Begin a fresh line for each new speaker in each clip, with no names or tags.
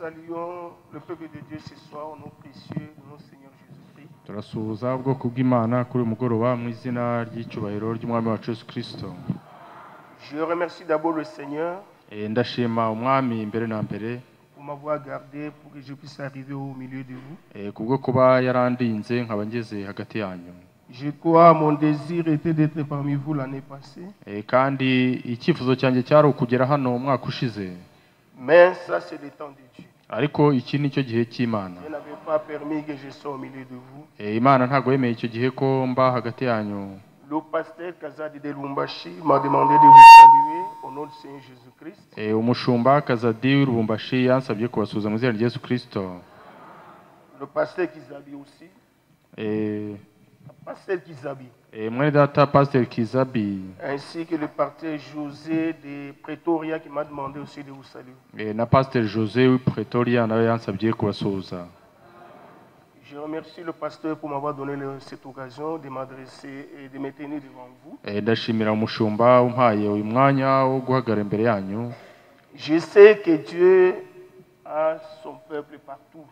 saluons le peuple de Dieu ce soir au nom précieux de notre Seigneur Jésus-Christ.
turasuhuza ubwoko bw'Imana kuri uyu mugoroba mu izina ry'icyubahiro ry'umwami wacu Yesu Kristo.
Je remercie d'abord le Seigneur
Ndashima umwami mbere na mbere
pour m'avoir gardé pour que je puisse arriver au milieu de vous.
kubwo kuba yarandinze nkaba ngeze hagati yanyu.
Je crois mon désir était d'être parmi vous l'année passée.
Kandi icyifuzo cyanjye cyari ukugera hano umwaka ushize.
Mais ça c'est le temps de Dieu.
Ariko iki ni cyo gihe cy'Imana.
Dieu n'avait pas permis que je sois au milieu de vous.
Imana ntago yemeye icyo gihe ko mba hagati yanyu.
Le pasteur Kazadi de Lubumbashi m'a demandé de vous saluer au nom du Seigneur Jésus-Christ.
Umushumba Kazadi w'Lubumbashi yansabye kubasuhuza mu izina rya Yesu Kristo.
Le pasteur Kizabi aussi. Pasteur Kizabi.
Mwene data Pasteur Kizabi.
Ainsi que le pasteur José de Pretoria qui m'a demandé aussi de vous saluer.
Na Pasteur José w'i Pretoria nawe yansabye kubasuhuza.
Je remercie le pasteur pour m'avoir donné cette occasion de m'adresser et de me tenir devant vous.
Ndashimira umushumba umpaye uyu mwanya wo guhagarara imbere yanyu.
Je sais que Dieu a son peuple partout.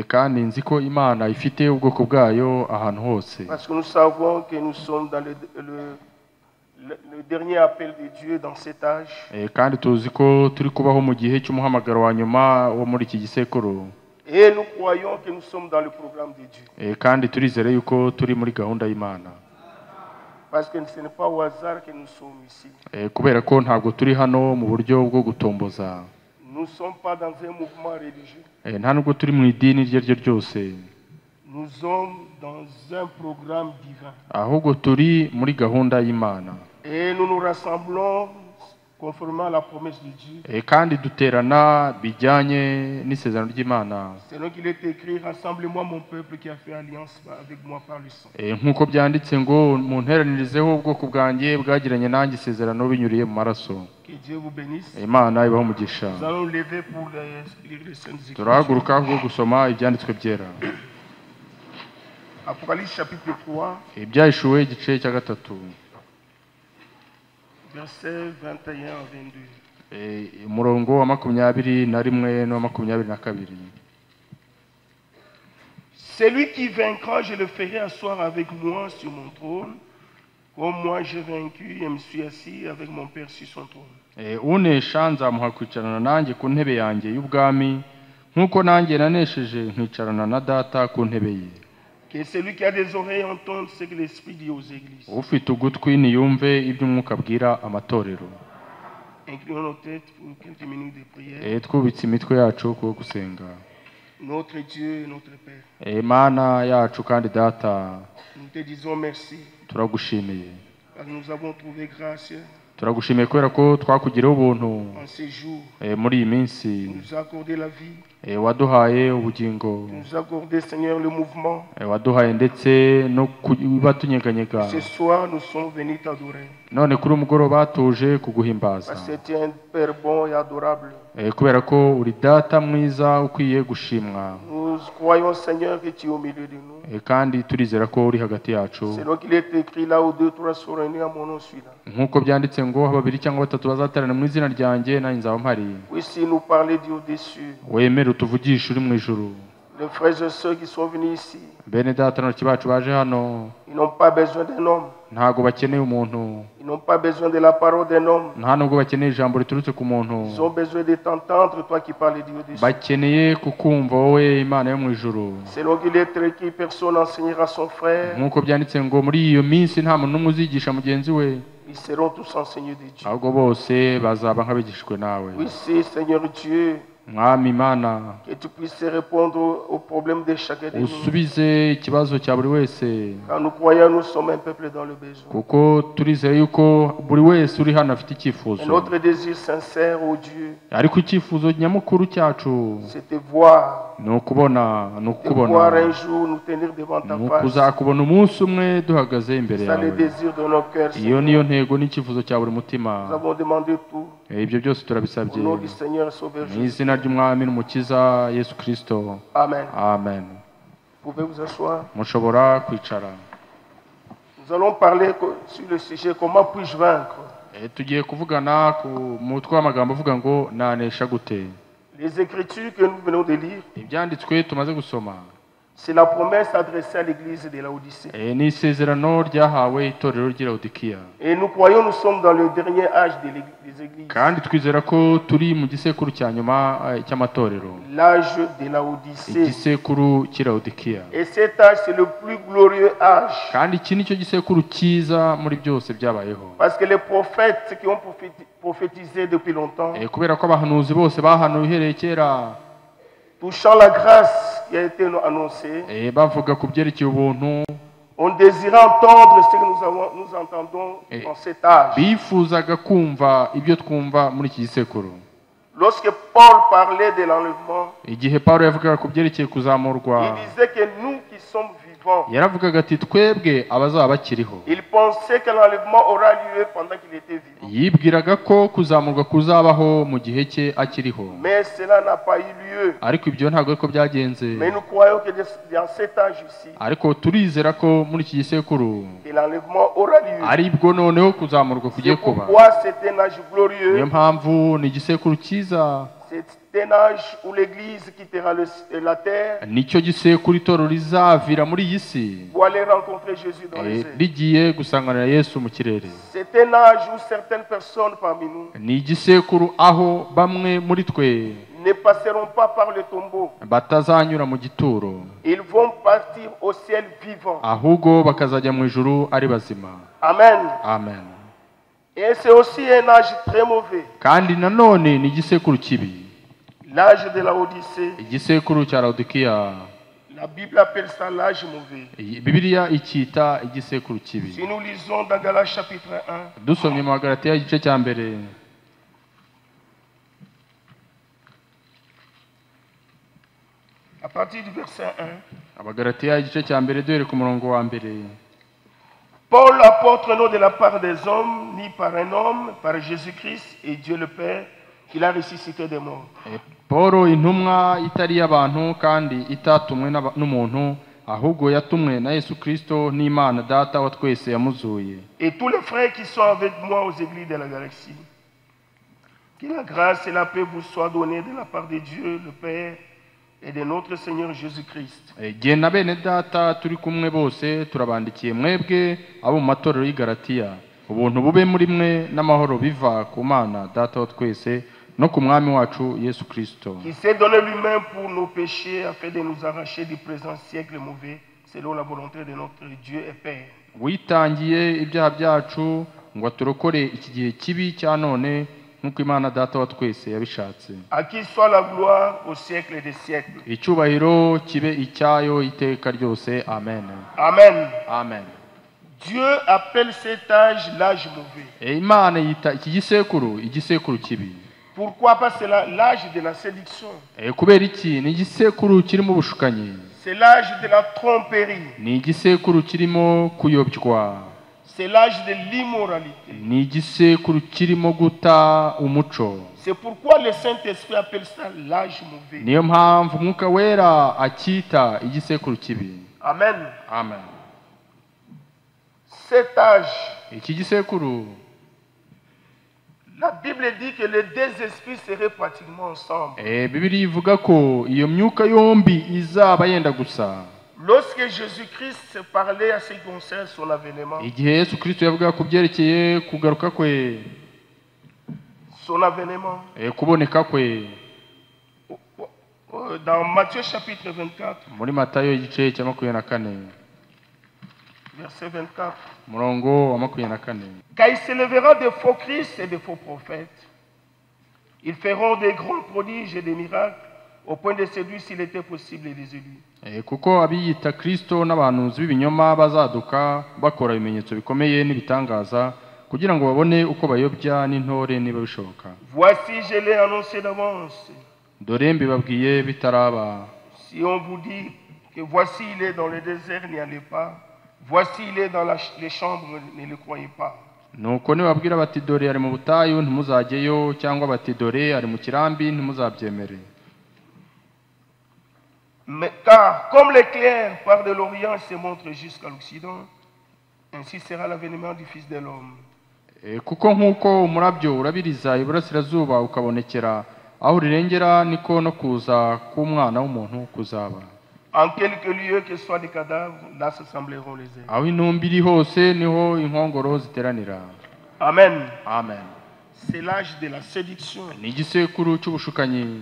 Kandi nzi ko Imana ifite ubwoko bwayo ahantu hose.
Parce que nous savons que nous sommes dans le dernier appel de Dieu dans cet âge.
Kandi tuzi ko turi kubaho mu gihe cy'umuhamagaro wa nyuma wo muri iki gisekuru.
Et nous croyons que nous sommes dans le programme de Dieu.
Kandi turizere yuko turi muri gahunda y'Imana.
Parce que ce n'est pas au hasard que nous sommes ici.
Kubera ko ntabwo turi hano mu buryo bwo gutomboza.
Nous ne sommes pas dans un mouvement religieux.
Nta nubwo turi mu idini iryo ryo ryose.
Nous sommes dans un programme divin.
Ahubwo turi muri gahunda y'Imana.
Et nous nous rassemblons conformément à la promesse de Dieu.
Kandi duterana bijyanye n'isezerano ry'Imana.
C'est donc qu'il est écrit, rassemble-moi mon peuple qui a fait alliance avec moi par le sang.
Nk'uko byanditse ngo munteranirizeho ubwoko bwanjye bwagiranye nanjye isezerano binyuriye mu maraso.
Que Dieu vous bénisse.
Imana ibaho umugisha.
Nous allons lever pour lire les saintes écritures.
Turahaguruka bwo gusoma ibyanditswe byera.
Apocalypse chapitre 3.
Ibyahishuwe igice cya gatatu.
Verset 21 à 22.
Umurongo wa 21 no 22.
Celui qui vaincra, je le ferai asseoir avec moi sur mon trône, comme moi j'ai vaincu et me suis assis avec mon Père sur son trône.
Unesha nzamuha kwicarana nanjye ku ntebe yanjye y'ubwami nk'uko nanjye nanesheje nkicarana na data ku ntebe ye.
Que celui qui a des oreilles entende ce que l'Esprit dit aux églises.
Ufite ugutwi niyumve ibyo umwuka abwira amatorero.
Inclinons nos têtes pour quelques minutes de prière.
Twubitse imitwe yacu ku gusenga.
Notre Dieu et notre Père.
Imana yacu kandi data.
Nous te disons merci.
Turagushimiye.
Car nous avons trouvé grâce.
Turagushimiye kubera ko twakugiraho ubuntu.
En ces jours.
Muri iyi minsi.
Tu nous as accordé la vie.
Waduhaye ubugingo.
Tu nous as accordé, Seigneur, le mouvement.
Waduhaye ndetse no kuba tunyeganyega.
Ce soir, nous sommes venus t'adorer.
None kuri umugoroba tuje kuguhimbaza.
Parce que tu es un Père bon et adorable.
Kubera ko uri data mwiza ukwiye gushimwa.
Nous croyons, Seigneur, que tu es au milieu de nous.
Kandi turizera ko uri hagati yacu.
C'est donc il est écrit là où 2 3 sont réunis à mon nom celui-là.
Nkuko byanditse ngo babiri cyangwa batatu bazaterana mu izina ryanjye nanjye nzaba mpari.
Ici nous parler du au-dessus.
Wemere utuvugisha uri mu ijuru.
Les frères et sœurs qui sont venus ici.
Bene data n'abaki bacu baje hano.
Ils n'ont pas besoin d'un homme.
Ntago bakeneye umuntu.
Ils n'ont pas besoin de la parole d'un homme.
Nta nubwo bakeneye ijambo riturutse ku muntu.
Ils ont besoin de t'entendre, toi qui parles du au-dessus.
Bakeneye kukumva wowe Imana yo mu ijuru.
C'est donc il est écrit, personne enseignera son frère.
Nkuko byanditse ngo muri iyo minsi nta muntu n'umwe uzigisha mugenzi we.
Ils seront tous enseignés de Dieu.
Ahubwo bose bazaba nk'abigishwe nawe.
Oui, c'est Seigneur Dieu.
Mwami Imana.
Que tu puisses répondre aux problèmes de chacun de nous.
Usubize ikibazo cya buri wese.
Car nous croyons, nous sommes un peuple dans le besoin.
Kuko turizeye yuko buri wese uri hano afite icyifuzo.
Notre désir sincère, ô Dieu.
Ariko icyifuzo nyamukuru cyacu.
C'est te voir.
Nukubona.
Voir un jour nous tenir devant ta face.
Kuzakubona umunsi umwe duhagaze imbere yawe.
C'est le désir de nos cœurs.
Iyo niyo ntego n'icyifuzo cya buri mutima.
Nous avons demandé tout.
Ibyo byose turabisabye.
Au nom du Seigneur Sauveur
Jésus. Mu izina ry'Umwami n'Umukiza Yesu Kristo.
Amen.
Amen.
Pouvez vous asseoir.
Mushobora kwicara.
Nous allons parler sur le sujet comment puis-je vaincre.
Tugiye kuvugana ku mutwe w'amagambo avuga ngo nanesha gute.
Les Écritures que nous venons de lire,
ibyanditswe tumaze gusoma
c'est la promesse adressée à l'église de Laodicée.
ni isezerano ryahawe itorero ry'i Laodikiya,
Et nous croyons nous sommes dans le dernier âge des églises,
kandi twizera ko turi mu gisekuru cya nyuma cy'amatorero,
l'âge de Laodicée.
igisekuru cy'i Laodikiya.
Et cet âge, c'est le plus glorieux âge.
kandi iki ni cyo gisekuru cyiza muri byose byabayeho,
Parce que les prophètes qui ont prophétisé depuis longtemps,
kubera ko abahanuzi bose bahanuye uhereye kera
touchant la grâce qui a été annoncée,
bavuga ku byerekeye ubuntu,
on désirait entendre ce que nous entendons dans cet âge.
bifuzaga kumva ibyo twumva muri iki gisekuru.
Lorsque Paul parlait de l'enlèvement,
igihe Pawulo yavugaga ku byerekeye kuzamurwa,
il disait que nous qui sommes vivants,
yaravugaga ati twebwe abazaba bakiriho.
il pensait que l'enlèvement aura lieu pendant qu'il était vivant.
yibwiraga ko kuzamurwa kuzabaho mu gihe cye akiriho,
Mais cela n'a pas eu lieu.
ariko ibyo ntabwo ariko byagenze.
Mais nous croyons que dans cet âge ici,
ariko turizera ko muri iki gisekuru
que l'enlèvement aura lieu.
aribwo noneho kuzamurwa kugiye
C'est
kuba.
pourquoi c'est un âge
niyo
glorieux.
mpamvu ni igisekuru cyiza,
C'est un âge où l'Église quittera la terre
nicyo gisekuru itorero rizavira muri iyi si
pour aller rencontrer Jésus dans les airs.
rigiye gusanganira Yesu mu kirere.
C'est un âge où certaines personnes parmi nous
ni igisekuru aho bamwe muri twe
ne passeront pas par le tombeau.
batazanyura mu gituro,
Ils vont partir au ciel vivant.
ahubwo bakazajya mu ijuru ari bazima.
Amen.
Amen.
Et c'est aussi un âge très mauvais.
kandi nanone ni igisekuru kibi,
L'âge de la Odyssée.
igisekuru cya Laodikiya.
La Bible appelle ça l'âge mauvais.
Bibiliya icyita igisekuru kibi.
Si nous lisons dans Galates chapitre 1,
dusomye mu Bagalatiya igice cya mbere,
à partir du verset 1,
Abagalatiya igice cya mbere duhere ku murongo wa mbere.
Paul, apôtre non de la part des hommes, ni par un homme, par Jésus-Christ et Dieu le Père, qu'il a ressuscité des morts.
Paul intumwa itari y'abantu kandi itatumwe n'umuntu, ahubwo yatumwe na Yesu Kristo n'Imana Data wa twese yamuzuye.
Et tous les frères qui sont avec moi aux églises de la galaxie, que la grâce et la paix vous soient données de la part de Dieu le Père et de notre Seigneur Jésus-Christ.
Igihe na bene data turi kumwe bose turabandikiye mwebwe abo mu matorero y'i Galatiya, ubuntu bube muri mwe n'amahoro biva ku Mana Data wa twese no ku Mwami wacu Yesu Kristo,
Qui s'est donné lui-même pour nos péchés afin de nous arracher du présent siècle mauvais, selon la volonté de notre Dieu et Père.
witangiye ibyaha byacu ngo aturokore iki gihe kibi cya none nk'uko Imana Data wa twese yabishatse.
À qui soit la gloire au siècle des siècles.
Icyubahiro kibe icyayo iteka ryose. Amen.
Amen.
Amen.
Dieu appelle cet âge l'âge mauvais.
Imana yita iki gisekuru igisekuru kibi.
Pourquoi? Parce que c'est l'âge de la séduction.
Kubera iki? Ni igisekuru kirimo ubushukanyi.
C'est l'âge de la tromperie.
Ni igisekuru kirimo kuyobywa.
C'est l'âge de l'immoralité.
Ni igisekuru kirimo guta umuco.
C'est pourquoi le Saint-Esprit appelle ça l'âge mauvais.
Niyo mpamvu Mwuka Wera akita igisekuru kibi.
Amen.
Amen.
Cet âge,
Iki gisekuru,
la Bible dit que les deux esprits seraient pratiquement ensemble.
Bibiliya ivuga ko iyo myuka yombi izaba yenda gusa.
Lorsque Jésus-Christ parlait à ce qui concerne son avènement,
Igihe Yesu Kristo yavuga ku byerekeye kugaruka kwe,
son avènement,
kuboneka kwe,
dans Matthieu chapitre 24,
muri Matayo igice cya 24,
verset 24,
murongo wa 24.
car il s'élèvera de faux Christ et de faux prophètes. Ils feront des grands prodiges et des miracles au point de séduire s'il était possible les élus.
Kuko abiyita Kristo n'abahanuzi b'ibinyoma bazaduka bakora ibimenyetso bikomeye n'ibitangaza kugira ngo babone uko bayobya n'intore niba bishoboka.
Voici, je l'ai annoncé d'avance.
Dore mbibabwiye bitaraba.
Si on vous dit que voici il est dans le désert, n'y allez pas. Voici il est dans les chambres, ne le croyez pas.
Nuko nibabwira bati dore ari mu butayu ntimuzajyeyo, cyangwa bati dore ari mu kirambi ntimuzabyemere.
Mais car comme l'éclair part de l'Orient et se montre jusqu'à l'Occident, ainsi sera l'avènement du Fils de l'homme.
Kuko nk'uko umurabyo urabiriza iburasirazuba ukabonekera aho rirengera niko no kuza k'umwana w'umuntu kuzaba.
En quelques lieux que soient des cadavres, là s'assembleront les ailes.
aho intumbi iri hose niho inkongoro ziteranira.
Amen.
Amen.
C'est l'âge de la séduction.
Ni igisekuru cy'ubushukanyi.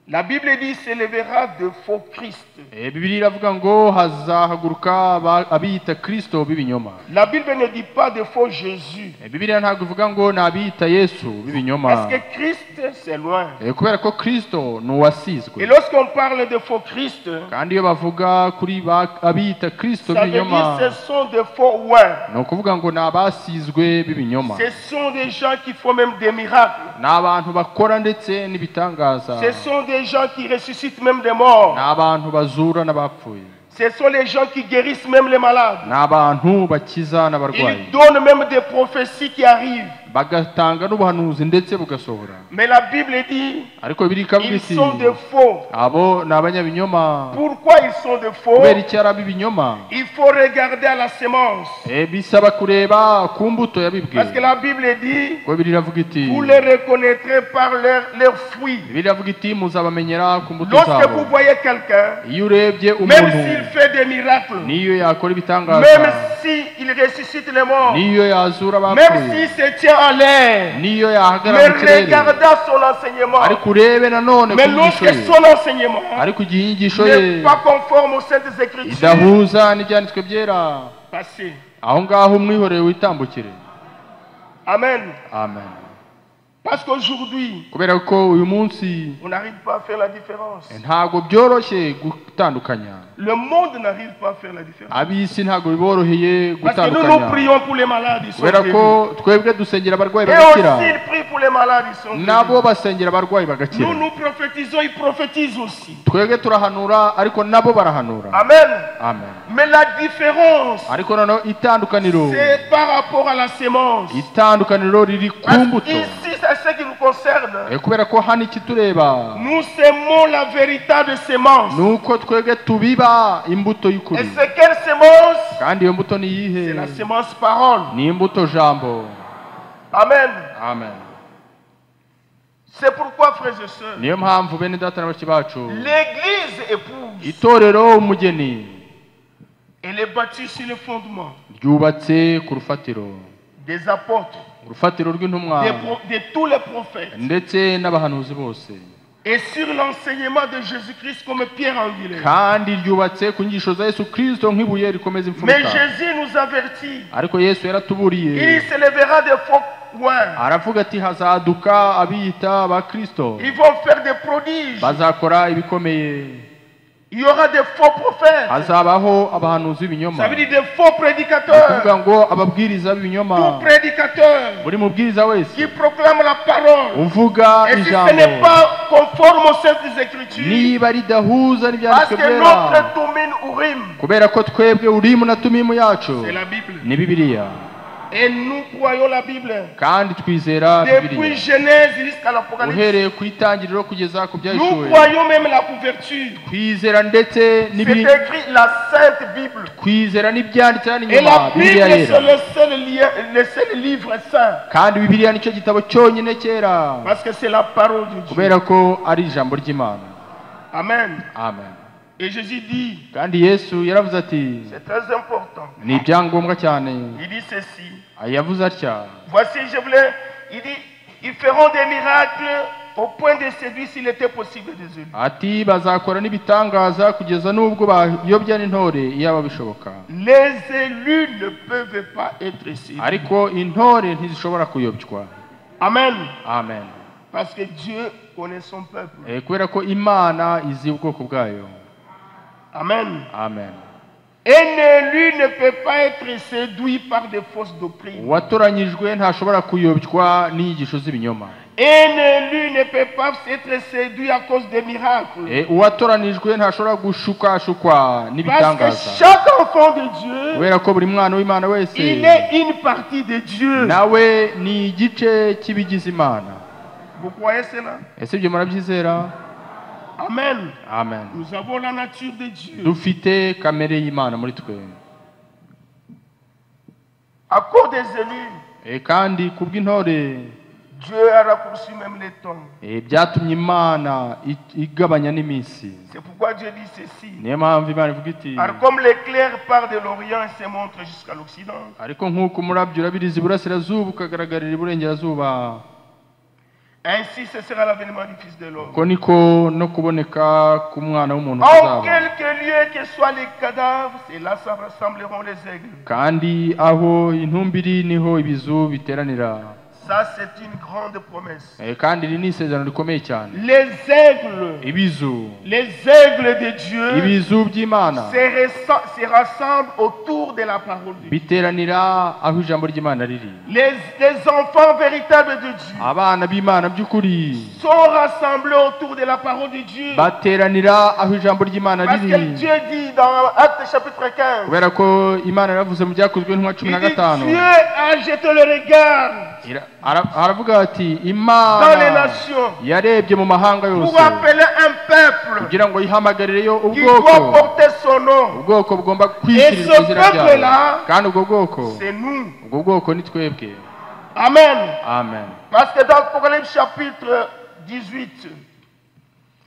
La Bible dit s'élèvera de faux Christ.
Bibiliya iravuga ngo hazahaguruka abiyita Kristo b'ibinyoma.
La Bible ne dit pas de faux Jésus.
Bibiliya ntabwo ivuga ngo ni abiyita Yesu b'ibinyoma.
Parce que Christ c'est loin.
Kubera ko Kristo ni uwasizwe.
Et lorsqu'on parle de faux Christ,
kandi iyo bavuga kuri abiyita Kristo b'ibinyoma,
ça veut dire ce sont de faux oins.
ni ukuvuga ngo ni abasizwe b'ibinyoma.
Ce sont des gens qui font même des miracles.
Ni abantu bakora ndetse n'ibitangaza.
Ce sont des gens qui ressuscitent même des morts.
Ni abantu bazura n'abapfuye.
Ce sont les gens qui guérissent même les malades.
Ni abantu bakiza n'abarwayi.
Ils donnent même des prophéties qui arrivent.
bagatanga n'ubuhanuzi ndetse bugasohora.
Mais la Bible dit
ariko Bibiliya ikavuga
ils
iti
sont de faux.
abo ni abanyabinyoma.
Pourquoi ils sont de faux?
kubera iki ari ab'ibinyoma?
Il faut regarder à la semence.
Bisaba kureba ku mbuto yabibwe.
Parce que la Bible dit
kuko Bibiliya iravuga iti
vous les reconnaîtrez par leurs fruits.
Bibiliya iravuga iti muzabamenyera ku mbuto
Lorsque
zabo.
vous voyez quelqu'un,
iyo urebye
même s'il
umuntu
fait des miracles,
niyo yakora ibitangaza,
même s'il ressuscite les morts,
niyo yazura
même
abapfuye,
s'il se tient en l'air,
niyo yahagarara mu
mais
kirere,
regardez son enseignement.
ariko urebe nanone ku
Mais
nyigisho
lorsque
ye,
son enseignement
ariko igihe inyigisho ye
n'est pas conforme aux Saintes Écritures,
idahuza n'ibyanditswe byera,
passez.
aho ngaho umwihorere witambukire.
Amen.
Amen.
Parce qu'aujourd'hui,
kubera ko uyu munsi
on n'arrive pas à faire la différence.
ntabwo byoroshye gutandukanya.
Le monde n'arrive pas à faire la différence.
ab'isi ntabwo biboroheye
Parce que nous
gutandukanya,
prions pour les malades, ils sont
kubera
guéris.
ko twebwe dusengera abarwayi
Et
bagakira,
aussi ils prient pour les malades, ils sont
nabo
guéris.
basengera abarwayi bagakira.
Nous prophétisons, ils prophétisent aussi.
twebwe turahanura ariko nabo barahanura.
Amen.
Amen.
Mais la différence,
ariko noneho itandukaniro
c'est par rapport à la sémence.
itandukaniro riri ku
Parce
mbuto.
qu'ici, c'est ce qui nous concerne.
kubera ko hano ikitureba
Nous sémons la véritable sémence.
nuko twebwe tubiba imbuto
Et
y'ukuri,
c'est quelle sémence?
kandi iyo mbuto ni
C'est
iyihe?
la sémence parole.
ni imbuto jambo.
Amen.
Amen.
C'est pourquoi, frères et sœurs,
niyo mpamvu bene data na bashiki bacu,
l'Église épouse.
itorero umugeni
Elle est bâtie sur le fondement
ryubatse ku rufatiro,
des apôtres,
urufatiro rw'intumwa
de tous les prophètes,
ndetse n'abahanuzi bose,
et sur l'enseignement de Jésus-Christ comme pierre angulaire.
kandi ryubatse ku nyigisho za Yesu Kristo nk'ibuye rikomeza
Mais
imfuruka.
Jésus nous avertit.
ariko Yesu yaratuburiye,
Il s'élèvera des faux oins.
aravuga ati hazaduka abiyita ba Kristo,
Ils vont faire des prodiges.
bazakora ibikomeye,
Il y aura des faux prophètes.
hazabaho abahanuzi b'ibinyoma.
Ça veut dire des faux
kuvuga
prédicateurs.
ngo ababwiriza b'ibinyoma,
Tout prédicateur
buri mubwiriza wese
qui proclame la parole.
uvuga
Et si ce
ijambo
n'est pas conforme aux Saintes Écritures,
niba ridahuza
parce
n'ibyanditswe
que
byera,
notre Tumim Urim,
kubera ko twebwe Urimu na Tumimu yacu
c'est la Bible.
ni Bibiliya,
Et nous croyons la Bible.
kandi twizera
Depuis
Bibiliya
Genèse jusqu'à l'Apocalypse.
uhereye ku itangiriro kugeza ku
Nous
byahishuwe.
croyons même la couverture.
twizera ndetse
C'est
n'ibiri,
écrit la Sainte Bible.
twizera n'ibyanditse hano
Et
inyuma,
la
Bibiliya
Bible, c'est
yera,
le seul livre saint.
kandi Bibiliya nicyo gitabo cyonyine cyera,
Parce que c'est la parole de Dieu.
kubera ko ari ijambo ry'Imana.
Amen.
Amen.
Et Jésus dit,
kandi Yesu yaravuze ati
c'est très important.
ni ibyangombwa cyane,
Il dit ceci.
yavuze atya,
Voici, je voulais. Il dit, ils feront des miracles au point de séduire s'il était possible des élus.
ati bazakora n'ibitangaza kugeza n'ubwo bayobya n'intore iyaba bishoboka.
Les élus ne peuvent pas être séduits.
ariko intore ntizishobora kuyobywa.
Amen.
Amen.
Parce que Dieu connaît son peuple.
kubera ko Imana izi ubwoko bwayo.
Amen.
Amen.
Un élu ne peut pas être séduit par des fausses doctrines.
uwatoranyijwe ntashobora kuyobywa n'inyigisho z'ibinyoma.
Un élu ne peut pas être séduit à cause des miracles.
uwatoranijwe ntashobora gushukashukwa
Parce que
n'ibitangaza,
chaque enfant de Dieu,
kubera ko buri mwana w'Imana wese
il est une partie de Dieu.
nawe ni igice cy'ibigize Imana.
Vous croyez cela?
ese ibyo murabyizera?
Amen.
Amen.
Nous avons la nature de Dieu.
dufite kamere y'Imana muri twe.
À cause des élus,
kandi kubw'intore
Dieu a raccourci même les temps.
byatumye imana igabanya n'iminsi.
C'est pourquoi Dieu dit ceci.
Niyo mpamvu imana ivuga iti,
Alors comme l'éclair part de l'Orient et se montre jusqu'à l'Occident,
ariko nk'uko umurabyo urabiriza iburasirazuba ukagaragarira iburengerazuba,
ainsi ce sera l'avènement du Fils de l'homme.
uko niko no kuboneka k'umwana w'umuntu
En
kuzaba.
quelque lieu que soient les cadavres, c'est là se rassembleront les aigles.
Kandi aho intumbi iri niho ibizu biteranira.
Ça, c'est une grande promesse.
Kandi iri ni isezerano rikomeye cyane.
Les aigles,
Ibizu,
les aigles de Dieu
ibizu by'Imana
se rassemblent autour de la parole de Dieu.
biteranira aho ijambo ry'Imana riri.
Les enfants véritables de Dieu
Abana b'Imana by'ukuri
sont rassemblés autour de la parole de Dieu.
bateranira aho ijambo ry'Imana
Parce que
riri.
Dieu dit dans Actes chapitre 15,
Kubera ko Imana yaravuze mu byakozwe
il
nka
dit
15,
Dieu a jeté le regard
aravuga ati
dans les
Imana
nations
yarebye mu mahanga yose
pour appeler un peuple
kugira ngo yihamagarireyo
qui doit
ubwoko
porter son nom.
ubwoko bugomba
Et
kwitirirwa
ce
izina ryayo.
peuple-là,
Kandi ubwo bwoko
c'est nous.
ubwo bwoko ni twebwe.
Amen.
Amen.
Parce que dans Apocalypse chapitre 18,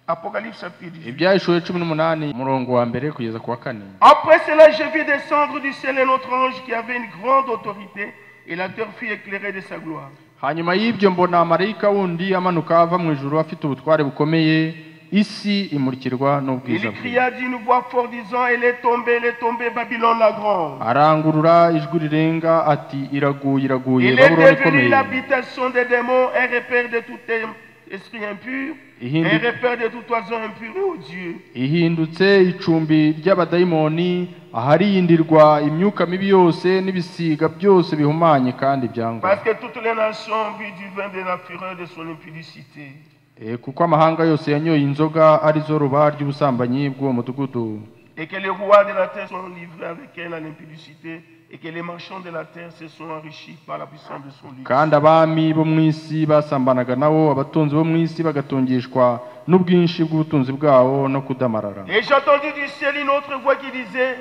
Apocalypse chapitre 18.
Ibyahishuwe 18 umurongo wa mbere kugeza ku wa 4.
Après cela, je vis descendre du ciel un autre ange qui avait une grande autorité, et la terre fut éclairée de sa gloire.
Hanyuma y'ibyo mbona marayika wundi amanuka ava mu ijuru afite ubutware bukomeye, isi imurikirwa n'ubwiza
Il
bwe.
cria d'une voix forte disant, elle est tombée, Babylone la grande.
Arangurura ijwi rirenga ati, iraguye iraguye
Il est
Babuloni
devenu
ikomeye.
l'habitation des démons, un repère de tout esprit impur, un repère de tout oiseau impur et odieux.
Ihindutse icumbi ry'abadayimoni, aharindirwa imyuka mibi yose n'ibisiga byose bihumanye kandi byangwa.
Parce que toutes les nations ont bu du vin de la fureur de son impudicité.
Kuko amahanga yose yanyoye inzoga arizo ruba ry'ubusambanyi bw'uwo mudugudu.
Et que les rois de la terre sont livrés avec elle à l'impudicité, et que les marchands de la terre se sont enrichis par la puissance de son luxe.
Kandi abami bo mu isi basambanaga nabo, abatunzi bo mu isi bagatungishwa n'ubwinshi bw'ubutunzi bwawo no kudamarara.
Et j'ai entendu du ciel une autre voix qui disait,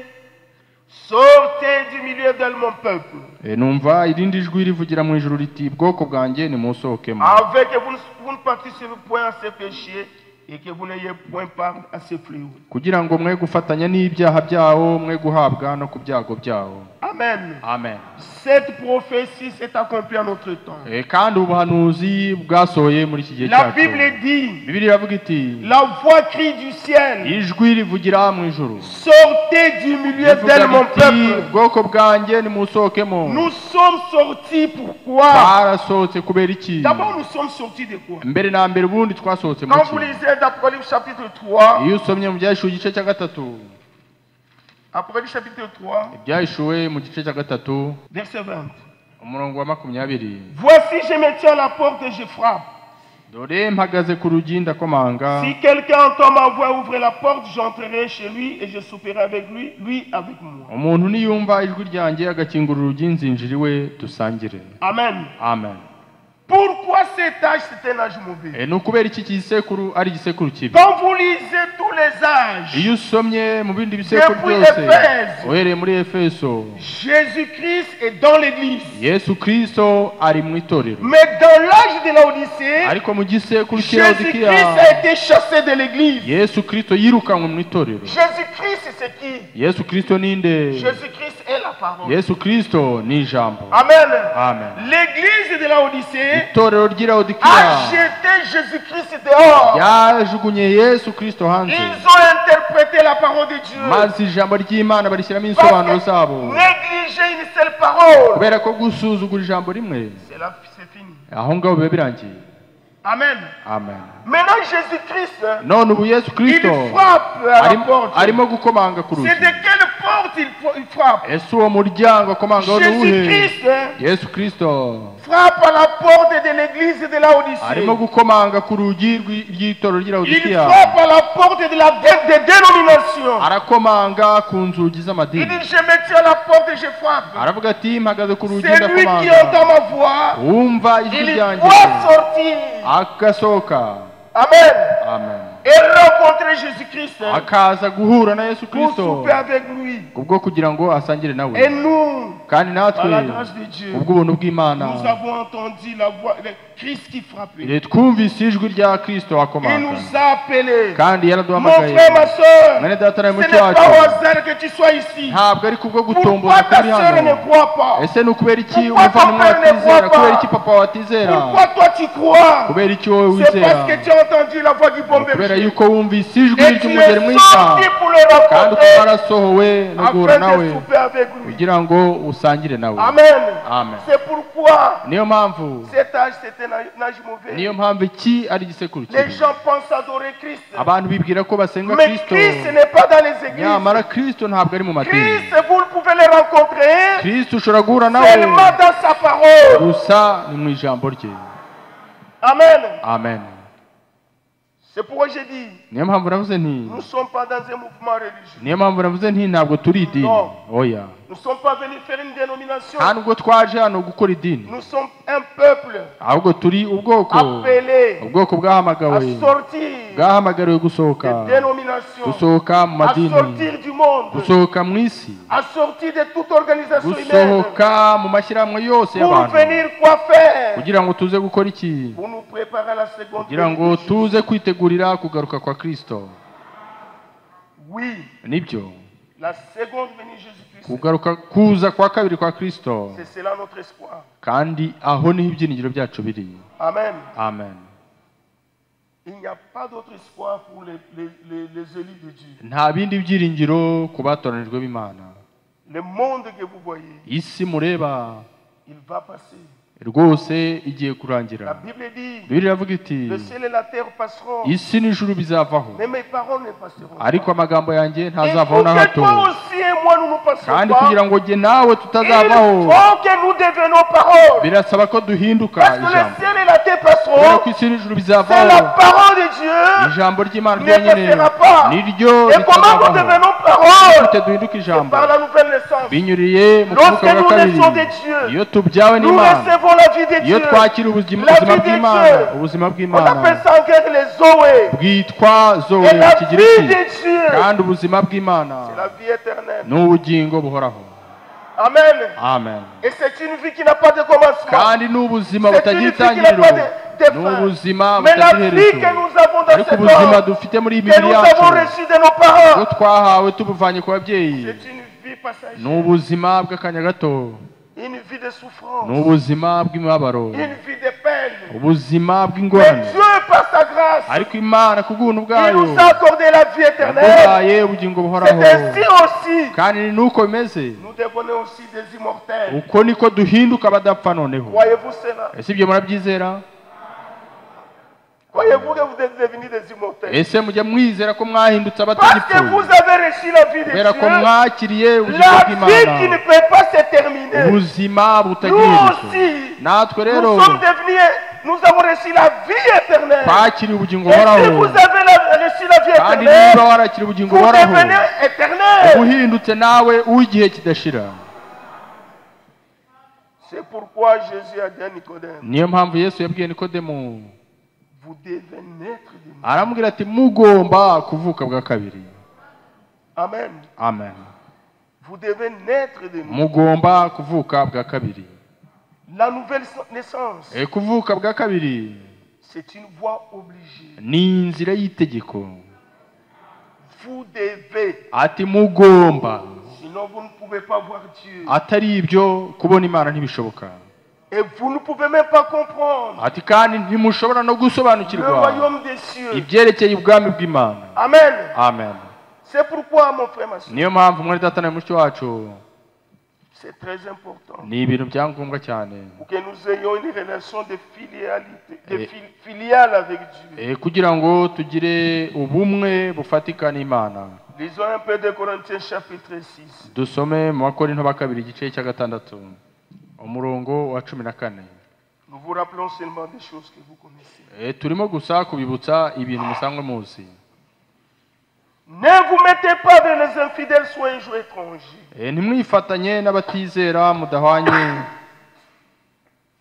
sortez du milieu d'elle, mon peuple,
Numva irindi jwi rivugira mu ijuru riti, bwoko bwanjye nimusohokemo,
avec que vous ne participez point à ces péchés, et que vous n'ayez point part à ces fléaux.
kugira ngo mwe gufatanya n'ibyaha byawo, mwe guhabwa no ku byago byawo.
Amen.
Amen.
Cette prophétie s'est accomplie en notre temps.
Kandi ubuhanuzi bwasohoye muri iki gihe
La
cyacu.
Bible dit,
Bibiliya iravuga iti,
la voix crie du ciel,
ijwi rivugira mu ijuru
sortez du milieu d'elle, mon peuple.
bwoko bwanjye nimusohokemo.
Nous sommes sortis pourquoi?
Twarasohotse kubera iki?
D'abord, nous sommes sortis de quoi?
Mbere na mbere ubundi twasohotse mu
Quand vous
ki?
lisez d'Apocalypse chapitre 3,
Iyo usomye mu byahishuwe igice cya 3,
Apocalypse chapitre 3,
ibyahishuwe mu gice cya 3
verset 20.
umurongo wa 20.
Voici, je me tiens à la porte et je frappe.
Dore mpagaze ku rugi ndakomanga,
Si quelqu'un entend ma voix, ouvre la porte, j'entrerai chez lui et je souperai avec lui, lui avec moi.
umuntu niyumva ijwi ryanjye agakingura urugi nzinjira iwe dusangire.
Amen.
Amen.
Pourquoi cet âge, c'est un âge mauvais?
Ni ukubera iki gisekuru ari igisekuru kibi?
Quand vous lisez tous les âges,
Iyo usomye mu bindi bisekuru
Depuis
byose,
Efeso.
uhereye muri Efeso,
Jésus-Christ est dans l'église.
Yesu Kristo ari mu itorero.
Mais dans l'âge de l'Odyssée,
Ariko mu gisekuru cya
Jésus-Christ
Laodikiya,
a été chassé de l'église.
Yesu Kristo yirukanwe mu itorero.
Jésus-Christ, c'est qui?
Yesu Kristo ninde?
Jésus-Christ est la parole.
Yesu Kristo ni ijambo.
Amen.
Amen.
L'église de la Odyssée
Itorero ry'i
a
Laodikiya
jeté Jésus-Christ dehors.
yajugunye Yesu Kristo hanze,
Ils ont interprété la parole de Dieu.
maze ijambo ry'Imana barishyiramo
Parce
insobanuro
que
zabo.
négliger une seule parole,
Kubera ko gusuzugura ijambo rimwe,
c'est fini.
aho ngaho biba birangiye.
Amen.
Amen.
Maintenant, Jésus-Christ,
None ubu Yesu
il
Kristo
frappe à la porte.
arimo gukomanga ku rugi.
C'est de quelle porte il frappe?
Ese uwo muryango akomangaho ni uwuhe?
Jésus-Christ
Yesu Kristo
frappe à la porte de l'église de la Odyssée.
arimo gukomanga ku rugi ry'itorero ry'i
Il
Laodikiya.
frappe à la porte de la des dénominations.
Arakomanga ku nzugi
Il
z'amadini.
dit, je me tiens à la porte et je frappe.
Aravuga ati, mpagaze ku rugi
C'est lui qui
ndakomanga.
entend ma voix.
Wumva ijwi
Il
ryanjye
doit sortir.
agasohoka.
Amen.
Amen.
et rencontrer Jésus-Christ
akaza guhura na Yesu
pour
Kristo
souper avec lui.
kubwo kugira ngo asangire
Et
nawe.
nous,
Kandi
par
natwe
la grâce de Dieu,
ubw'ubuntu bw'Imana
nous avons entendu la voix de Christ qui frappait.
twumvise ijwi rya Kristo
Il
akomanga
nous a appelés.
kandi
Mon
yaraduhamagaye.
frère, ma soeur,
Mwene data na
ce n'est
mushiki wacu,
pas au hasard que tu sois ici.
ntabwo ari kubwo
Pourquoi
gutomboza
ta
kuri
soeur ne
hano.
croit pas?
Ese ni ukubera iki
Pourquoi
umuvandimwe
ton père ne
atizera?
croit pas?
Kubera iki papa watizera?
Pourquoi toi tu crois?
Kubera iki wowe
C'est
wizera?
parce que tu as entendu la voix du bon
Kubera
berger.
yuko wumvise ijwi
Et tu
ry'umugeri
es
mwiza
sorti pour le
kandi
rencontrer
ukaba warasohowe no guhura
afin
nawe
de souper avec lui.
kugira ngo usangire nawe.
Amen.
Amen.
C'est pourquoi
Niyo mpamvu
cet âge c'était un âge mauvais.
niyo mpamvu iki ari igisekuru
Les
kibi.
gens pensent adorer Christ.
Abantu bibwira ko basenga
Mais
Kristo,
Christ n'est pas dans les églises.
nyamara Kristo ntabwo ari mu madini.
Christ, vous pouvez le rencontrer
Kristo ushobora guhura nawe
seulement dans sa parole.
gusa ni mu ijambo rye.
Amen.
Amen.
C'est pourquoi j'ai dit,
Niyo mpamvu navuze nti
nous ne sommes pas dans un mouvement religieux.
niyo mpamvu navuze nti ntabwo turi idini.
No.
Oya.
Nous ne sommes pas venus faire une dénomination.
nta nubwo twaje hano gukora idini,
Nous sommes un peuple
ahubwo turi ubwoko
appelé
ubwoko
à
bwahamagawe
sortir
bwahamagariwe gusohoka
des dénominations,
gusohoka mu
à
madini,
sortir du monde,
gusohoka mu isi,
à sortir de toute organisation humaine.
gusohoka mu mashyirahamwe yose
Pour
y'abantu
venir quoi faire?
kugira ngo tuze gukora iki?
Pour nous préparer à la seconde
kugira
venue
ngo
de Jésus.
tuze kwitegurira kugaruka kwa Kristo.
Oui,
Nibyo,
la seconde venue de Jésus-Christ,
kugaruka kuza kwa kabiri kwa Kristo,
c'est cela notre espoir.
kandi aho niho ibyiringiro byacu biri.
Amen.
Amen.
Il n'y a pas d'autre espoir pour les élus de Dieu.
Nta bindi byiringiro ku batoranijwe b'Imana.
Le monde que vous voyez,
Isi mureba
il va passer.
rwose igiye
La
kurangira.
Bible dit,
Bibiliya iravuga iti
le ciel et la terre passeront,
isi n'ijuru bizavaho,
mais mes paroles ne passeront pas.
ariko amagambo yanjye
Il
ntazavaho
faut
na
que
hato.
toi aussi et moi nous ne passions
Kandi
pas.
kugira ngo jye nawe
Il
tutazavaho,
faut que nous devenions paroles.
birasaba ko duhinduka
Parce que le
ijambo.
ciel et la terre
Kubera
passeront.
ko isi n'ijuru
C'est la
bizavaho,
parole de Dieu.
ijambo ry'Imana
Ne
ryonyine
passera pas.
niryo
Et comment nous
ritazavaho.
devenons paroles?
Gute duhinduka ijambo?
Par la nouvelle naissance.
Binyuriye mu
Lorsque
kuvuka
nous
bwa kabiri.
naissons de Dieu,
Iyo tubyawe
nous
n'Imana,
recevons la vie de
iyo
Dieu.
twakira ubuzima
La vie de
bw'Imana,
Dieu.
ubuzima
On
bw'Imana
appelle ça en grec les Zoé.
bwitwa zoe
Et
mu
la vie
kigiriki,
de Dieu,
kandi ubuzima bw'Imana
c'est la vie éternelle.
ni ubugingo buhoraho.
Amen.
Amen.
Et c'est une vie qui n'a pas de commencement.
kandi ni ubuzima
C'est
butagira
une vie qui n'a
itangiriro,
pas de
ni
fin.
ubuzima
Mais la
butagira
vie que
iherezo.
nous avons dans
Ariko
cet
ubuzima
homme,
dufite muri iyi
que
mibiri
nous
yacu,
avons reçu de nos
ubwo
parents,
twahawe tubuvanye ku babyeyi,
c'est une vie passagère.
ni ubuzima bw'akanya gato,
Une vie de souffrance.
ni ubuzima bw'imibabaro,
Une vie de peine.
ubuzima
Mais
bw'ingorane.
Dieu, par sa grâce,
Ariko Imana ku bw'ubuntu
il
bwayo
nous a accordé la vie éternelle.
yaduhaye ubugingo buhoraho,
C'est ainsi aussi.
kandi ni nuko bimeze.
Nous devenons aussi des immortels.
Uko niko duhinduka abadapfa noneho.
Croyez-vous cela?
Ese ibyo murabyizera?
Croyez-vous que vous êtes devenus des immortels?
Ese mujya mwizera ko mwahindutse
Parce que
abatagipfuye
vous avez reçu la vie de
kubera ko
Dieu.
mwakiriye ubugingo
La vie qui ne
bw'Imana,
peut pas se terminer.
ubuzima butagira
Nous
iherezo.
aussi,
Natwe rero
nous sommes devenus, nous avons reçu la vie éternelle.
twakiriye ubugingo
Et si
buhoraho,
vous avez reçu la vie
kandi
éternelle,
niba warakira ubugingo
vous
buhoraho,
devenez éternel.
uba uhindutse nawe uw'igihe kidashira.
C'est pourquoi Jésus a dit à Nicodème,
Niyo mpamvu Yesu yabwiye Nikodemu,
vous devez naître de nouveau.
aramubwira ati mugomba kuvuka bwa kabiri.
Amen.
Amen.
Vous devez naître de nouveau.
Mugomba kuvuka bwa kabiri.
La nouvelle naissance,
Kuvuka bwa kabiri
c'est une voie obligée.
ni inzira y'itegeko.
Vous devez,
Ati mugomba,
sinon vous ne pouvez pas voir Dieu.
atari ibyo kubona Imana ntibishoboka.
Et vous ne pouvez même pas comprendre
Ati kandi ntimushobora no
le
gusobanukirwa
royaume des cieux.
ibyerekeye ubwami bw'Imana.
Amen.
Amen.
C'est pourquoi, mon frère, ma soeur,
Niyo mpamvu mwari data na mushiki wacu,
c'est très important
ni ibintu bya ngombwa cyane
pour que nous ayons une relation de filialité, filiale avec Dieu.
kugira ngo tugire ubumwe bufatika n'Imana.
Lisons un peu de Corinthiens chapitre 6.
Dusome mu Bakorinto ba kabiri igice cya 6 umurongo wa 14.
Nous vous rappelons seulement des choses que vous connaissez.
Turimo gusa kubibutsa ibintu musanzwe muzi.
Ne vous mettez pas avec les infidèles, soyez un jouet étranger.
Ntimwifatanye n'abatizera mudahwanye,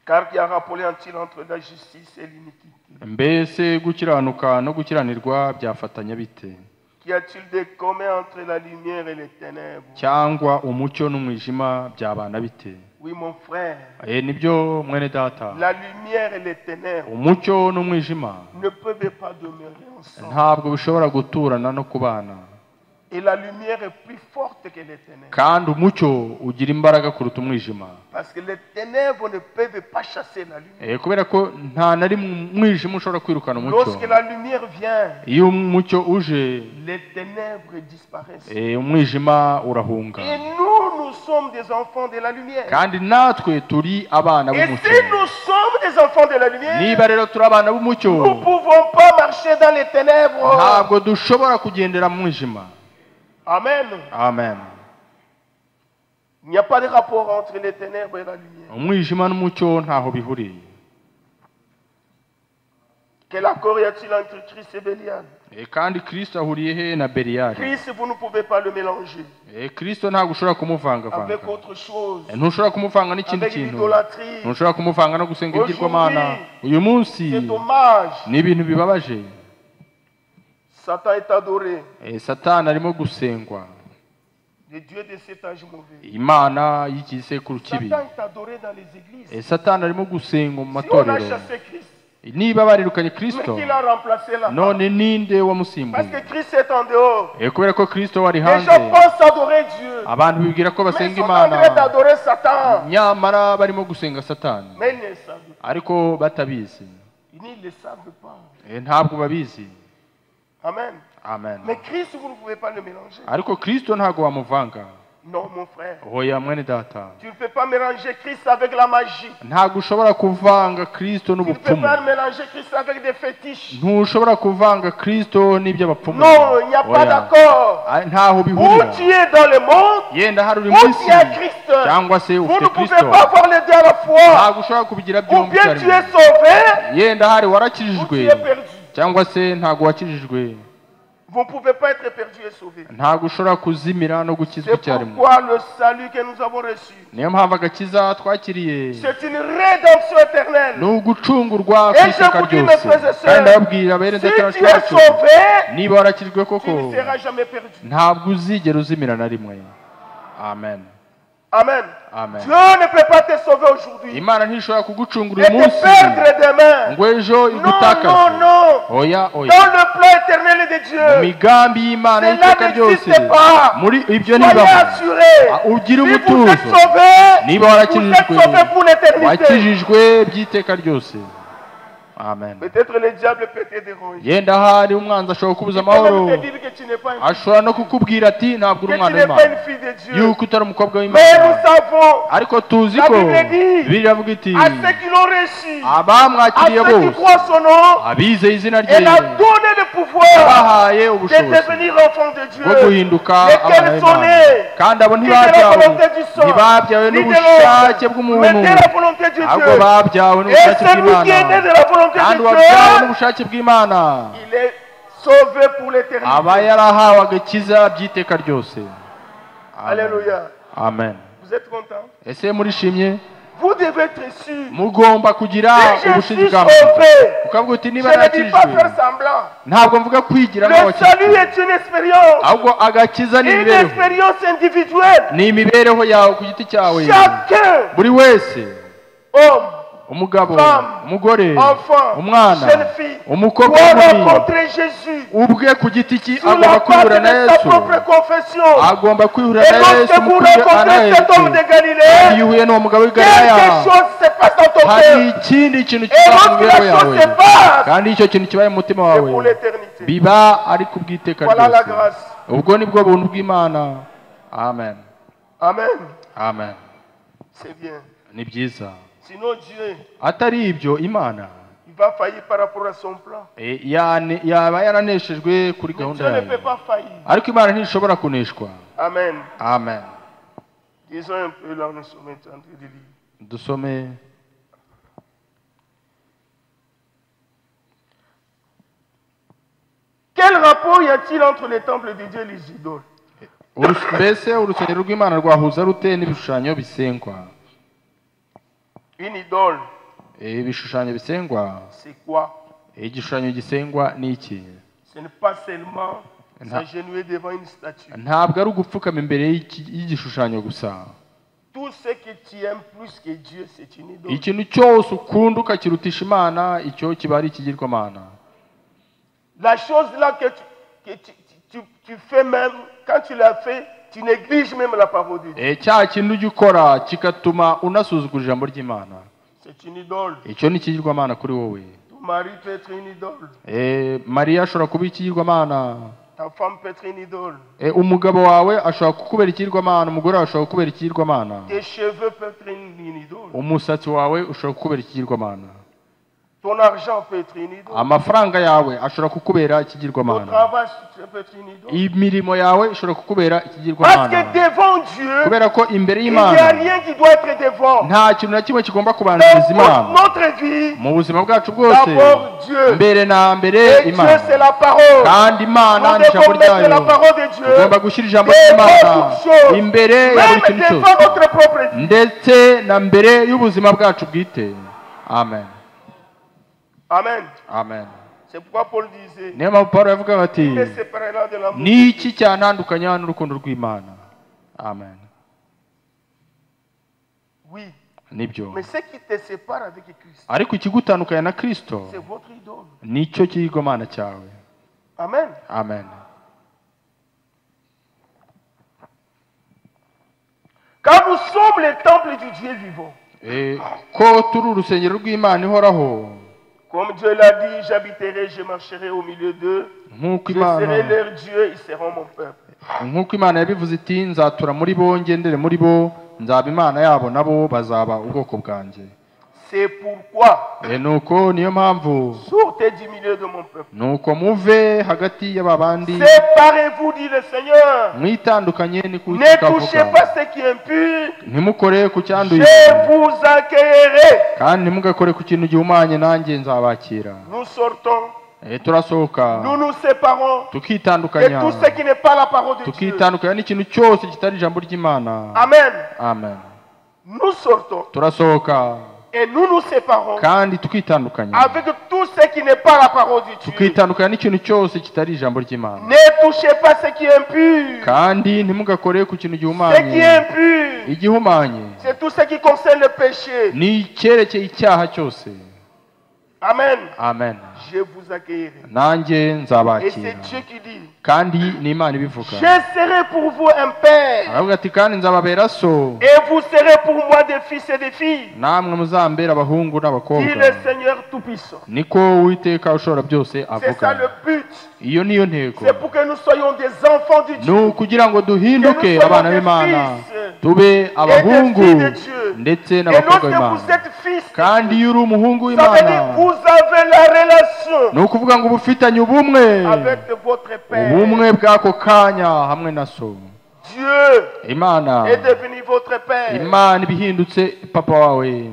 Car qu'y a rappelé un-t-il entre la justice et l'iniquité?
mbese gukiranuka no gukiranirwa byafatanya bite?
Qu'y a-t-il de commun entre la lumière et les ténèbres?
cyangwa umucyo n'umwijima byabana bite?
Oui, mon frère.
Nibyo mwene data,
La lumière et les ténèbres
umucyo n'umwijima
ne peuvent pas demeurer ensemble.
ntabwo bishobora guturana no kubana,
Et la lumière est plus forte que les ténèbres.
kandi umucyo ugira imbaraga kuruta umwijima.
Parce que les ténèbres ne peuvent pas chasser la lumière.
Kubera ko nta na rimwe umwijima ushobora kwirukana umucyo.
Lorsque la lumière vient,
iyo umucyo uje,
les ténèbres disparaissent.
umwijima urahunga.
Et nous sommes des enfants de la lumière.
kandi natwe turi abana
Et
b'umucyo.
si nous sommes des enfants de la lumière,
niba rero turi abana b'umucyo,
nous ne pouvons pas marcher dans les ténèbres.
ntabwo dushobora kugendera mu mwijima.
Amen.
Amen.
Il n'y a pas de rapport entre les ténèbres et la lumière.
umwijima n'umucyo ntaho bihuriye.
Quel accord y a-t-il entre Christ et Bélial?
kandi Kristo ahuriye he na Beliyali?
Christ, vous ne pouvez pas le mélanger
Kristo ntabwo ushobora kumuvangavanga.
avec autre chose,
ntushobora kumuvanga n'ikindi
avec
kintu.
l'idolâtrie.
ntushobora kumuvanga no gusenga ibigirwamana. uyu munsi
C'est dommage.
ni ibintu bibabaje.
Satan est adoré.
Satani arimo gusengwa.
Le Dieu de cet âge mauvais.
Imana y'igisekuru kibi.
Satan est adoré dans les églises.
Satani arimo gusengwa mu
Si on a
matorero.
chassé Christ,
niba barirukanye
mais
Kristo,
qui l'a remplacé là?
none ninde
Parce
wamusimbuye?
que Christ est en dehors.
kubera ko Kristo wari
Les
hanze,
gens pensent adorer Dieu,
abantu bibwira ko
mais
basenga
ils sont en
Imana,
train d'adorer Satan.
nyamara barimo gusenga Satani.
Mais ils ne savent pas.
ariko batabizi.
Ils ne le savent pas.
ntabwo babizi.
Amen.
Amen.
Mais Christ, vous ne pouvez pas le mélanger.
ariko Kristo ntabwo wamuvanga.
Non, mon frère.
Hoya mwene data,
Tu ne peux pas mélanger Christ avec la magie.
ntabwo ushobora kuvanga Kristo
Tu ne peux
n'ubupfumu.
pas mélanger Christ avec des fétiches.
ntushobora kuvanga Kristo n'iby'abapfumu.
Non, il n'y a pas
Oya.
d'accord.
ntaho
Où
bihurira.
tu es dans le monde,
yenda hari uri
où
mu
tu
isi
es Christ.
cyangwa se
Vous
ufite
ne pouvez
Kristo,
pas avoir les deux à la fois.
ntabwo ushobora kubigira
Ou
byombi
bien tu
icyarimwe.
es sauvé,
yenda hari
ou tu
warakijijwe
es perdu.
cyangwa se ntabwo wakijijwe.
Vous ne pouvez pas être perdu et sauvé.
ntabwo ushobora kuzimira no gukizwa
C'est
icyarimwe.
pourquoi le salut que nous avons reçu,
niyo mpamvu agakiza twakiriye
c'est une rédemption éternelle.
ni ugucungurwa
Et
ku
je
iteka
vous dis, mes
ryose.
frères et sœurs,
kandi ndababwira bene
Si
ndetse na
tu es
bacu,
sauvé,
niba warakijwe
tu
koko,
ne seras jamais perdu.
ntabwo uzigera uzimira na rimwe. Amen.
Amen.
Amen.
Dieu ne peut pas te sauver aujourd'hui
Imana ntishobora kugucungura
et
uyu
te
munsi
perdre demain.
ngo ejo
Non,
igutakaze.
non, non.
oya oya.
Dans le plan éternel de
mu
Dieu,
migambi y'Imana
cela
y'iteka ryose,
n'existe pas.
muri ibyo
Soyez
nibaho.
assurés.
ugire
Si vous
umutuzo.
êtes sauvés,
niba
vous êtes
warakijijwe,
sauvés pour l'éternité.
wakijijwe by'iteka ryose. Amen.
Peut-être le diable peut te déranger.
yenda hari umwanzi ashobora kubuza
Il peut
amahoro,
même te dire que tu n'es pas une
ashobora no kukubwira ati ntabwo uri
que tu
umwana
n'es pas
w'Imana,
une fille de Dieu.
yuko utari umukobwa
Mais
w'Imana.
nous savons,
ariko tuzi
La
ko
Bible dit,
Bibiliya iravuga iti
à ceux qui l'ont reçu, à
abamwakiriye
ceux qui
bose,
croient son nom,
abizeye izina rye,
elle a donné le pouvoir
yabahaye
de
ubushobozi
devenir enfants de
bwo
Dieu.
guhinduka abana
Lesquels sont
b'Imana.
nés,
kandi abo
ni de la
ntibabyawe
volonté du sang,
ntibabyawe
ni de
n'ubushake
l'homme,
bw'umuntu,
mais de la volonté de
ahubwo
Dieu.
babyawe
Et
n'ubushake
celui qui est né
bw'Imana.
de la volonté
kandi
de
uwabyawe
Dieu,
n'ubushake bw'Imana
il est sauvé pour l'éternité.
aba yarahawe agakiza by'iteka ryose. Amen.
Alléluia.
Amen.
Vous êtes contents?
ese murishimye?
Vous devez être sûr.
mugomba kugira
Si je suis
ubushidikanyi,
sauvé,
ukavuga uti
je
niba
ne dis pas
nakijijwe,
faire semblant.
ntabwo mvuga kwigira
Le
nk'abakijijwe,
salut est une expérience.
ahubwo agakiza ni
Une
imibereho,
expérience individuelle.
ni imibereho yawe ku giti cyawe.
Chacun,
buri wese,
homme,
umugabo,
Femme,
umugore,
enfant,
umwana,
jeune fille,
umukobwa
doit
n'inkumi,
rencontrer Jésus
ubwe ku giti cye
sur
agomba
la
kwihura
base
na
de sa
Yesu,
propre confession.
agomba kwihura
Et
na Yesu
lorsque
mu
vous
kwihana
rencontrez cet homme
Yesu.
de Galilée,
iyo uhuye n'uwo mugabo w'i Galilaya,
quelque chose se passe dans ton
hari
cœur.
ikindi kintu
Et
kiba mu
lorsque
mibereho
la chose
yawe,
se passe,
kandi icyo kintu kibaye mu mutima
c'est
wawe
pour l'éternité.
biba ari ku bw'iteka
Voilà la
ryose.
grâce.
ubwo nibwo buntu bw'Imana. Amen.
Amen.
Amen.
C'est bien.
ni byiza.
Sinon Dieu,
atari ibyo Imana
il va faillir par rapport à son plan.
yaba yaraneshejwe kuri
Mais
gahunda
Dieu ne peut
yayo,
pas faillir.
ariko Imana ntishobora kuneshwa.
Amen.
Amen.
Disons un peu là, nous sommes en train de lire.
dusome
Quel rapport y a-t-il entre les temples de Dieu et les idoles?
mbese urusengero rw'Imana rwahuza rute n'ibishushanyo bisengwa?
Une idole,
ibishushanyo bisengwa,
c'est quoi?
igishushanyo gisengwa ni iki?
Ce n'est pas seulement s'agenouiller devant une statue.
Ntabwo ari ugupfukama imbere y'igishushanyo gusa.
Tout ce que tu aimes plus que Dieu, c'est une idole.
Ikintu cyose ukunda ukakirutisha Imana, icyo kiba ari ikigirwamana.
La chose là que tu fais même, quand tu l'as fait, tu négliges même la parole de Dieu.
Cya kintu ujya ukora kigatuma unasuzugura ijambo ry'Imana,
C'est une idole.
icyo ni ikigirwamana kuri wowe.
Ton mari peut être une idole.
Mariya ashobora kuba ikigirwamana.
Ta femme peut être une idole.
Umugabo wawe ashobora kukubera ikigirwamana, umugore wawe ashobora kukubera ikigirwamana.
Tes cheveux peuvent être une idole.
Umusatsi wawe ushobora kukubera ikigirwamana.
Ton argent peut être une idole.
Amafaranga yawe ashobora kukubera
Ton
ikigirwamana.
travail peut être une idole.
Imirimo yawe ishobora kukubera
Parce
ikigirwamana.
que devant Dieu,
Kubera ko imbere
il n'y a
y'Imana
rien qui doit être devant.
nta kintu na kimwe kigomba kubanziriza Imana.
Dans notre vie,
Mu buzima bwacu bwose,
d'abord Dieu.
mbere na mbere
Et Dieu,
Imana.
c'est la parole.
Kandi Imana
Nous
ni ijambo
devons mettre la
ryayo.
parole de Dieu
Tugomba gushyira ijambo
devant
ry'Imana
toute chose,
imbere ya buri
même
kintu
devant
cyose,
notre propre vie.
ndetse na mbere y'ubuzima bwacu bwite. Amen.
Amen.
Amen.
C'est pourquoi Paul disait,
Niyo mpamvu Pawulo yavuga ati,
il me séparera de l'amour.
ni iki cyantandukanya n'urukundo rw'Imana? Amen.
Oui,
Nibyo.
mais ce qui te sépare avec Christ,
Ariko ikigutandukanya na Kristo
c'est votre idole.
nicyo kigirwamana cyawe.
Amen.
Amen.
Quand nous sommes le temple du Dieu vivant,
Ko turi urusengero rw'Imana ihoraho,
comme Dieu l'a dit, j'habiterai, je marcherai au milieu d'eux,
nk'uko
je serai
Imana
leur Dieu, ils seront mon peuple.
nk'uko Imana yabivuze iti, nzatura muri bo, ngendere muri bo, nzaba Imana yabo, nabo bazaba ubwoko bwanjye.
C'est pourquoi
Nuko niyo mpamvu,
sortez du milieu de mon peuple.
nuko muve hagati y'aba bandi,
Séparez-vous, dit le Seigneur.
mwitandukanye ni
Ne
kuwiteka
touchez
avuga.
pas ce qui est impur.
Ntimukore ku cyanduye,
Je vous accueillerai.
kandi ntimugakore ku kintu gihumanye, nanjye nzabakira.
Nous sortons,
Turasohoka
nous nous séparons de
tukitandukanya,
tout ce qui n'est pas la parole de Dieu.
tukitandukanya n'ikintu cyose kitari ijambo ry'Imana.
Amen.
Amen.
Nous sortons
Turasohoka
et nous nous séparons
kandi tukitandukanya,
avec tout ce qui n'est pas la parole de Dieu.
tukitandukanya n'ikintu cyose kitari ijambo ry'Imana.
Ne touchez pas ce qui est impur.
Kandi ntimugakore ku kintu
Ce qui est
gihumanye.
impur,
Igihumanye
c'est tout ce qui concerne le péché.
ni icyerekeye icyaha cyose.
Amen.
Amen.
Je vous accueillerai.
Nanjye
Et
nzabakira.
c'est Dieu qui dit,
Kandi ni Imana ibivuga.
je serai pour vous un père,
Aravuga ati, kandi nzababera so,
et vous serez pour moi des fils et des filles,
namwe muzambera abahungu
dit
n'abakobwa.
le Seigneur Tout-Puissant.
Niko Uwiteka ushobora byose
C'est ça
avuga.
le but.
Iyo niyo ntego.
C'est pour que nous soyons des enfants du Dieu.
Ni ukugira ngo duhinduke
Que nous
abana
soyons des
b'Imana,
fils
tube
et des
abahungu
filles de Dieu.
ndetse
Et
n'abakobwa
lorsque
b'Imana.
vous êtes fils,
Kandi iyo uri umuhungu
ça veut dire
w'Imana,
que vous avez la relation
ni ukuvuga ngo uba ufitanye ubumwe,
avec votre Père.
ubumwe bw'ako kanya hamwe na so.
Dieu
Imana,
est devenu votre Père.
Imana ibihindutse papa wawe.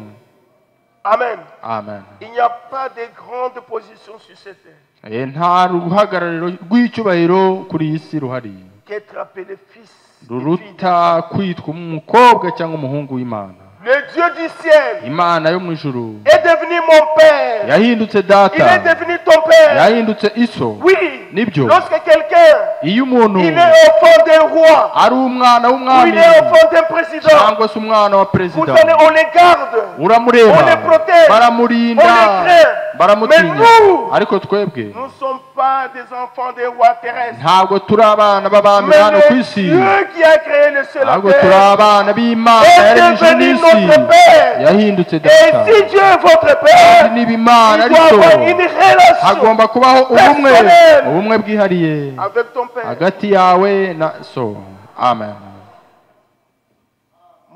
Amen.
Amen.
Il n'y a pas de grande position sur cette terre
Nta ruhagarariro rw'icyubahiro kuri iyi si ruhari
qu'être appelé fils. et fille.
ruruta kwitwa umukobwa cyangwa umuhungu w'Imana.
Le Dieu du ciel
Imana yo mu ijuru
est devenu mon Père.
yahindutse
Il
data,
est devenu ton Père.
yahindutse iso.
Oui.
Nibyo,
Lorsque quelqu'un
iyo umuntu
il est au fond d'un roi
ari umwana
ou
w'umwami
il est au fond d'un président,
cyangwa se umwana wa
vous
perezida,
allez, on les garde.
uramureba,
on les protège,
baramurinda,
on les craint.
baramutinya.
Mais nous,
Ariko twebwe
nous ne sommes pas des enfants des rois terrestres.
ntabwo turi abana b'abami
Mais
hano ku
le
isi,
Dieu qui a créé le ciel et la
ahubwo turi
terre
abana b'Imana
est
yaremye ijuru
devenu
n'isi,
notre Père.
yahindutse
Et
data.
si Dieu est votre Père,
Niba Imana
il
ari
doit
so,
avoir une relation
hagomba kubaho ubumwe,
personnelle
ubumwe bwihariye
avec ton Père.
hagati yawe na so. Amen.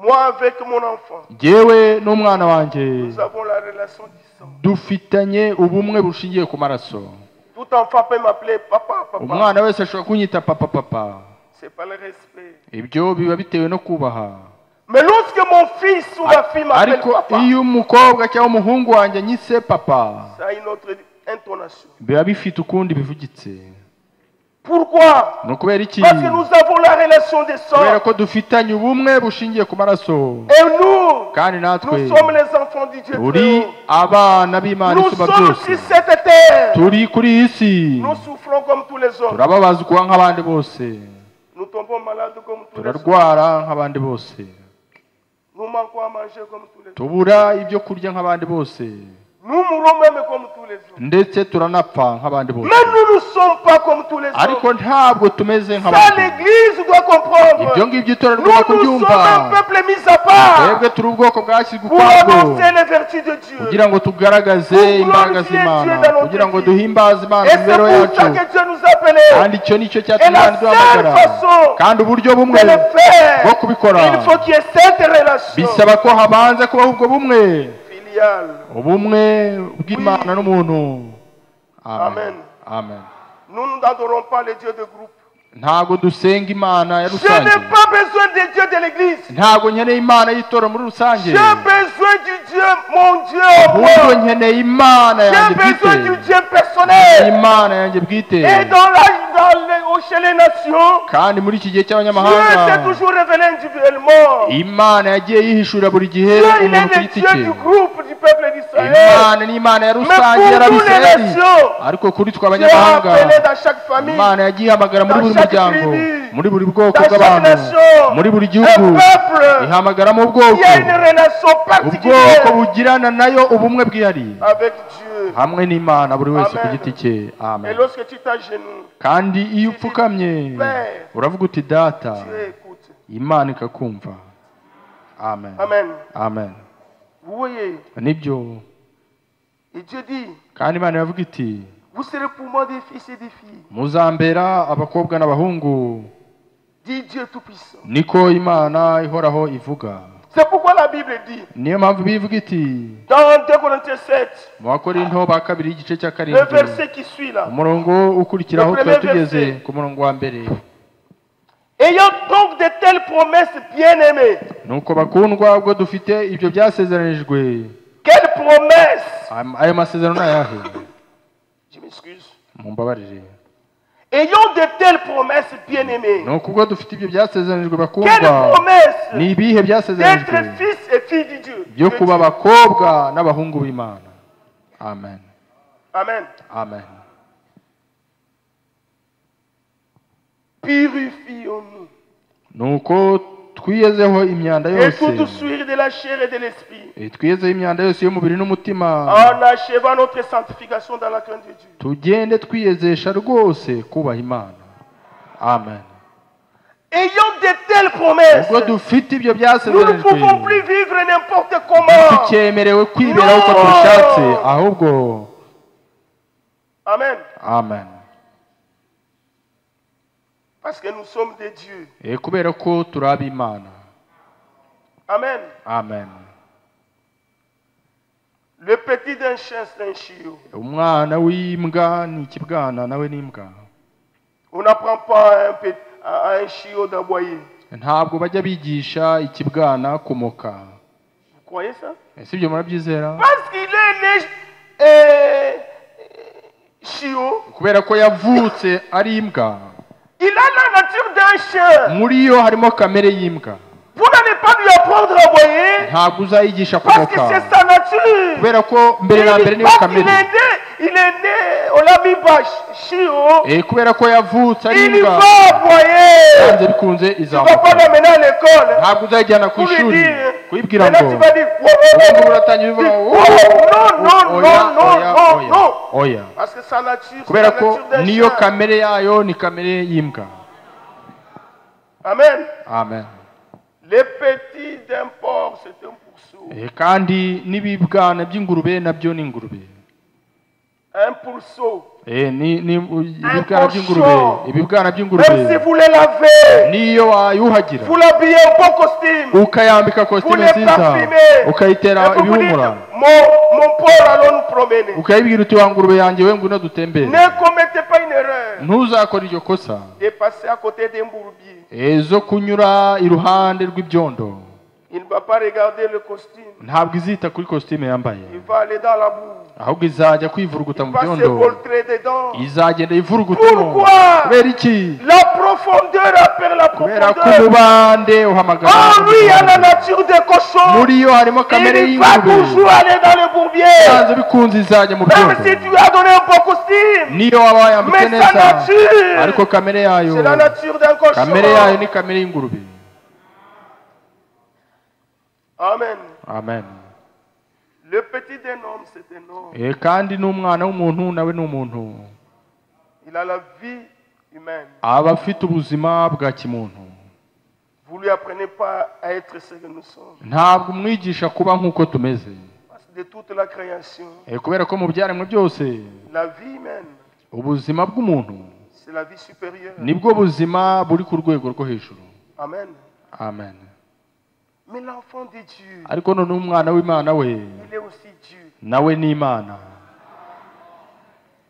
Moi avec mon enfant,
Jyewe n'umwana wanjye
nous avons la relation du sang.
dufitanye ubumwe bushingiye ku maraso.
Tout enfant peut m'appeler papa, papa.
Umwana wese ashobora kunyita papa papa.
C'est pas le respect.
Ibyo biba bitewe no kubaha.
Mais lorsque mon fils ou ma fille m'appelle
Ariko
papa,
iyo umukobwa cyangwa umuhungu wanjye nyise papa,
ça a une autre intonation.
biba bifite ukundi bivugitse.
Pourquoi?
Ni ukubera iki?
Parce que nous avons la relation des
Kubera
sangs.
ko dufitanye ubumwe bushingiye ku maraso.
Et nous,
Kandi natwe
nous sommes les enfants enfants du Dieu
turi
très haut.
abana b'Imana
Nous
isumba
sommes
byose
sur cette terre.
turi kuri iyi si
Nous souffrons comme tous les autres.
turababazwa nk'abandi bose
Nous tombons malades comme tous les autres.
turarwara nk'abandi bose
Nous manquons à manger comme tous les autres.
tubura ibyo kurya nk'abandi bose
Nous mourons même comme tous les autres.
ndetse turanapfa nk'abandi bose
Mais nous ne sommes pas comme tous les
ariko
autres.
ntabwo tumeze
Ça,
nk'abandi
l'Église doit comprendre.
ibyo ngibyo itorero
Nous,
rigomba
nous sommes
kubyumva
un peuple mis à part
twebwe turi ubwoko bwashyizwe
pour
ukwabwo
annoncer les vertus de Dieu.
kugira ngo tugaragaze imbaraga z'Imana kugira ngo duhimbaze Imana
Et
mu
c'est
mibereho
pour ça
yacu
que Dieu nous a appelés.
kandi icyo nicyo
Et
cyatumye
la
Imana iduhamagara
seule façon
kandi uburyo bumwe
de le faire,
bwo kubikora
il faut qu'il y ait cette relation
bisaba ko habanza kubaho ubwo bumwe
filiale.
ubumwe bw'Imana n'umuntu
Amen.
amen
Nous n'adorons pas les dieux de groupe.
ntabwo dusenga Imana ya
Je
rusange
n'ai pas besoin des dieux de l'Église.
ntabwo nkeneye Imana y'itorero muri rusange
J'ai besoin du Dieu, mon Dieu au
ahubwo
moi.
nkeneye Imana
J'ai
yanjye
besoin du
bwite
Dieu personnel.
Imana yanjye bwite
Et chez les nations,
kandi muri iki gihe
Dieu s'est
cy'abanyamahanga
toujours révélé individuellement.
Imana yagiye yihishurira buri gihe
Dieu, il
umuntu
est
ku
le
giti
Dieu
cye
du groupe du peuple d'Israël.
Imana ni Imana ya
Mais
rusange
pour nous les
y'Abisirayeli
nations,
ariko kuri twe
Dieu a
abanyamahanga
appelé dans chaque famille,
Imana yagiye ihamagara muri buri
dans chaque
muryango
tribu,
muri buri bwoko
dans chaque
bw'abantu
nation,
muri buri
un
gihugu
peuple
ihamagaramo
qui
ubwoko
a une relation
ubwoko
particulière
bugirana nayo ubumwe bwihariye
avec Dieu.
hamwe n'Imana buri wese ku
Amen.
giti cye
Et
amen
lorsque tu t'agenouilles,
kandi iyo upfukamye
Père,
uravuga uti data
Dieu écoute.
Imana ikakumva amen
Amen.
amen
Vous voyez,
nibyo
et Dieu dit,
kandi Imana iravuga iti
vous serez pour moi des fils et des filles,
muzambera abakobwa n'abahungu
dit Dieu Tout-Puissant.
niko Imana ihoraho ivuga
C'est pourquoi la Bible dit,
niyo mpamvu bivuga iti
dans 2 Corinthiens 7,
mu Bakorinto ba kabiri igice cya
le
karindwi
verset qui suit là,
umurongo ukurikiraho
Le
tuba
premier
tugeze
verset.
ku murongo wa mbere
ayant donc de telles promesses bien-aimées.
nuko bakundwa ubwo dufite ibyo byasezeranijwe
Quelle promesse?
ayo masezerano ni ayahe
Je m'excuse.
mumbabarire
Ayant de telles promesses bien-aimées.
nuko ubwo dufite ibyo byasezeranijwe
Quelle
bakundwa
promesse
ni ibihe byasezeranijwe
d'être fils et fille de Dieu.
byo
De
kuba
Dieu.
abakobwa n'abahungu b'Imana amen
Amen.
amen
Purifions-nous
nuko twiyezeho imyanda
et
yose
toute souillure de la chair et de l'esprit,
twiyezeho imyanda yose y'umubiri n'umutima
en achevant notre sanctification dans la crainte de Dieu.
tugende twiyezesha rwose kubaha Imana amen
Ayant de telles promesses,
ubwo dufite ibyo
nous ne
byasezeranijwe
pouvons plus vivre n'importe comment.
ntitucyemerewe kwibera uko
No.
tubishatse ahubwo
Amen.
amen
Parce que nous sommes des dieux.
kubera ko turi ab'Imana
Amen.
amen
Le petit d'un chien, c'est un chiot.
umwana w'imbwa ni ikibwana nawe ni imbwa
On n'apprend pas à un chiot d'aboyer.
ntabwo bajya bigisha ikibwana kumoka
Vous croyez ça?
ese ibyo murabyizera
Parce qu'il est né chiot.
kubera ko yavutse ari imbwa
Il a la nature d'un chien.
muri yo harimo kamere y'imbwa
Vous n'allez pas lui apprendre à aboyer.
ntabwo uzayigisha
Parce que
kumoka
c'est sa nature.
kubera ko mbere na mbere niyo
Parce
kamere
il est né, on l'a mis bas, chiot.
kubera ko yavutse ari
Il y
imbwa
va aboyer.
yanze bikunze
Tu ne vas pas
izamuka
l'amener à l'école.
ntabwo uzayijyana ku
Pour lui
ishuri
dire.
kuyibwira
Maintenant
ngo
tu vas dire.
ubundi buratangira bivuga ngo
Non, non, non, non, non, non.
oya
Parce que sa nature, c'est
kubera
la
ko
nature d'un
niyo
chien.
kamere yayo ni kamere y'imbwa
Amen.
amen
Les petits d'un porc, c'est un pourceau.
kandi n'ibibwana by'ingurube nabyo ni ingurube
Un pourceau.
ni ibibwana by'ingurube ibibwana
Même si
by'ingurube
vous les lavez,
niyo wayuhagira
vous l'habillez en bon costume,
ukayambika
vous
kositime
les
nziza
parfumez,
ukayitera
et vous vous dites,
ibihumura
mon porc, allons nous promener.
ukayibwira uti wa ngurube yanjye we ngwino dutembere
Ne commettez pas une erreur
ntuzakore iryo kosa
de passer à côté d'un bourbier.
zo kunyura iruhande rw'ibyondo
Il ne va pas regarder le costume.
ntabwo izita kuri kositime yambaye
Il va aller dans la boue.
ahubwo izajya kwivuruguta
Il
mu
va se
byondo
voltrer dedans.
izagenda ivurugutamo
Pourquoi?
kubera iki
La profondeur appelle la
kubera ko
profondeur.
umubande uhamagara
En lui, il y a la nature des cochons.
muri yo harimo kamere
Il va
y'ingurube
toujours aller dans le bourbier.
byanze bikunze izajya mu
Même
byondo
si tu lui as donné un beau costume.
niyo waba wayambitse
Mais sa
neza
nature,
ariko kamere yayo
c'est la nature d'un cochon.
kamere yayo ni kamere y'ingurube.
Amen.
Amen.
Le petit d'un homme, c'est un homme.
Kandi n'umwana w'umuntu nawe ni umuntu,
Il a la vie humaine.
aba afite ubuzima bwa kimuntu.
Vous ne lui apprenez pas à être ce que nous sommes.
Ntabwo umwigisha kuba nk'uko tumeze,
Parce que de toute la création,
kubera ko mu byaremwe byose
la vie humaine,
ubuzima bw'umuntu
c'est la vie supérieure.
nibwo buzima buri ku rwego rwo hejuru.
Amen.
Amen.
Mais l'enfant de Dieu,
Ariko none umwana w'Imana we
il est aussi Dieu.
nawe ni Imana.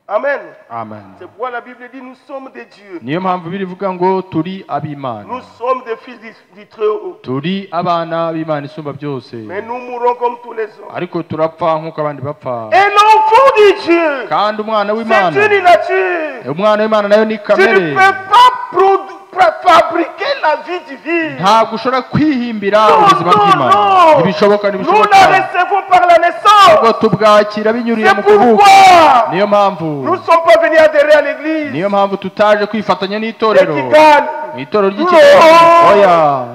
Amen.
Amen.
C'est pourquoi la Bible dit nous sommes des dieux.
Niyo mpamvu birivuga ngo turi ab'Imana,
Nous sommes des fils du Très-Haut.
turi abana b'Imana isumba byose,
Mais nous mourrons comme tous les hommes.
ariko turapfa nk'uko abandi bapfa.
Et l'enfant de Dieu,
Kandi umwana w'Imana,
c'est une nature.
umwana w'Imana nayo ni
Tu ne
kamere.
peux pas fabriquer la vie divine.
Ntabwo ushobora kwihimbira
Non,
ubuzima
non,
bw'Imana.
non.
Ntibishoboka,
Nous
ntibishoboka.
la recevons par la
Ahubwo
naissance.
tubwakira binyuriye
C'est
mu kuvuka.
pourquoi
Niyo mpamvu
nous ne sommes pas venus adhérer à l'église.
niyo mpamvu tutaje kwifatanya
Et
n'itorero,
qui gagne.
mu itorero ry'ikigo.
No.
Oya,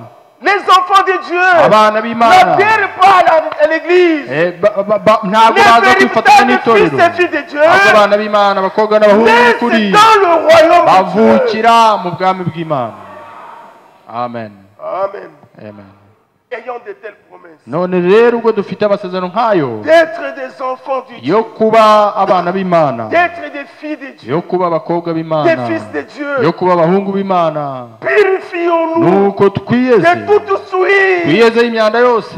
Les enfants de Dieu
abana b'Imana
n'adhèrent pas à l'église.
ntabwo
Les
baza kwifatanya
véritables fils
n'itorero.
et filles de Dieu
ahubwo abana b'Imana, abakobwa n'abahungu
naissent
b'ukuri,
dans le royaume de Dieu.
bavukira mu bwami bw'Imana. Amen.
Amen.
Amen.
Ayant de telles promesses.
None rero ubwo dufite amasezerano nk'ayo
D'être des enfants du Dieu.
yo kuba abana b'Imana,
D'être des filles de Dieu.
yo kuba abakobwa
Des
b'Imana,
fils de Dieu.
yo kuba abahungu b'Imana,
Purifions-nous
nuko twiyeze
de toute souillure
twiyezeho imyanda yose,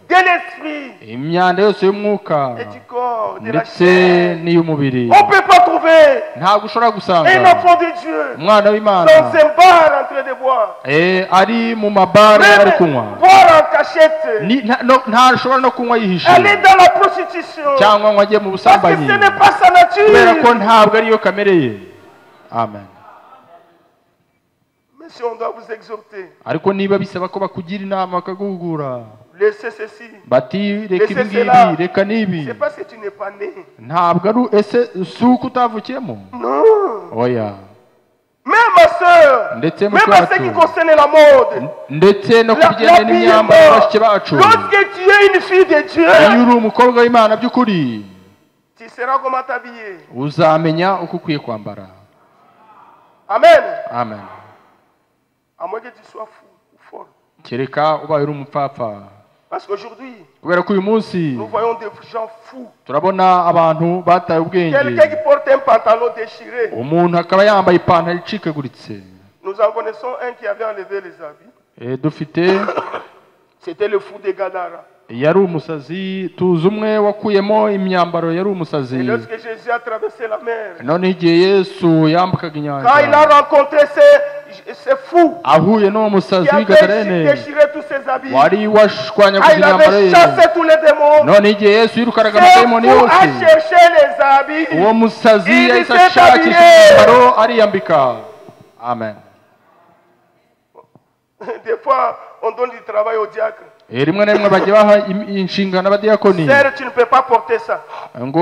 de l'esprit
imyanda yose y'umwuka
et du corps, de la
ndetse
chair.
n'iy'umubiri.
On ne peut pas trouver
Ntabwo ushobora gusanga
un enfant de Dieu
umwana w'Imana
dans un bar en train de boire.
ari mu mabare ari
Même
kunywa,
boire en cachette.
ntashobora no kunywa yihishe
Aller dans la prostitution.
cyangwa ngo ajye mu
Parce que
busambanyi,
ce n'est pas sa
kubera ko
nature.
ntabwo ariyo kamere ye. Amen.
Mais si on doit vous exhorter,
Ariko niba bisaba ko bakugira inama bakaguhugura
laissez ceci.
bati reka ibi
Laissez
ngibi
cela.
reka n'ibi,
C'est parce que tu n'es pas né.
ntabwo ari ese si uko utavukiyemo.
Non.
Oya,
Même ma soeur,
ndetse
même
mushiki
à ce qui
wacu,
concerne la mode,
ndetse no ku bijyanye n'imyambaro ya bashiki bacu,
lorsque tu es une fille de Dieu,
iyo uri umukobwa w'Imana by'ukuri,
tu sauras comment t'habiller.
uzamenya uko ukwiye kwambara.
Amen.
Amen.
À moins que tu sois fou ou folle.
Kereka ubaye uri umupfapfa,
Parce qu'aujourd'hui,
kubera ko uyu munsi
nous voyons des gens fous.
turabona abantu bataye ubwenge,
Quelqu'un qui porte un pantalon déchiré.
umuntu akaba yambaye ipantaro icikaguritse.
Nous en connaissons un qui avait enlevé les habits.
Dufite
C'était le fou de Gadara.
yari umusazi, tuzi umwe wakuyemo imyambaro, yari umusazi.
Et lorsque Jésus a traversé la mer,
Noneho igihe Yesu yambukaga
quand il a
inyanja,
rencontré ces fous
ahuye n'uwo musazi
qui
w'i
avaient
Gadarene
déchiré tous ses habits,
wari washwanyaguza
il
imyambaro
avait
ye.
chassé tous les démons.
Noneho igihe Yesu yirukanaga
Ce
amadayimoni
fou
yose,
a cherché les habits.
uwo musazi
Il
yahise
s'est
ashakisha
habillé.
imyambaro ariyambika. Amen.
Des fois, on donne du travail au diacre.
Rimwe na rimwe bajya baha inshingano abadiyakoni
Sœur, tu ne peux pas porter ça.
ngo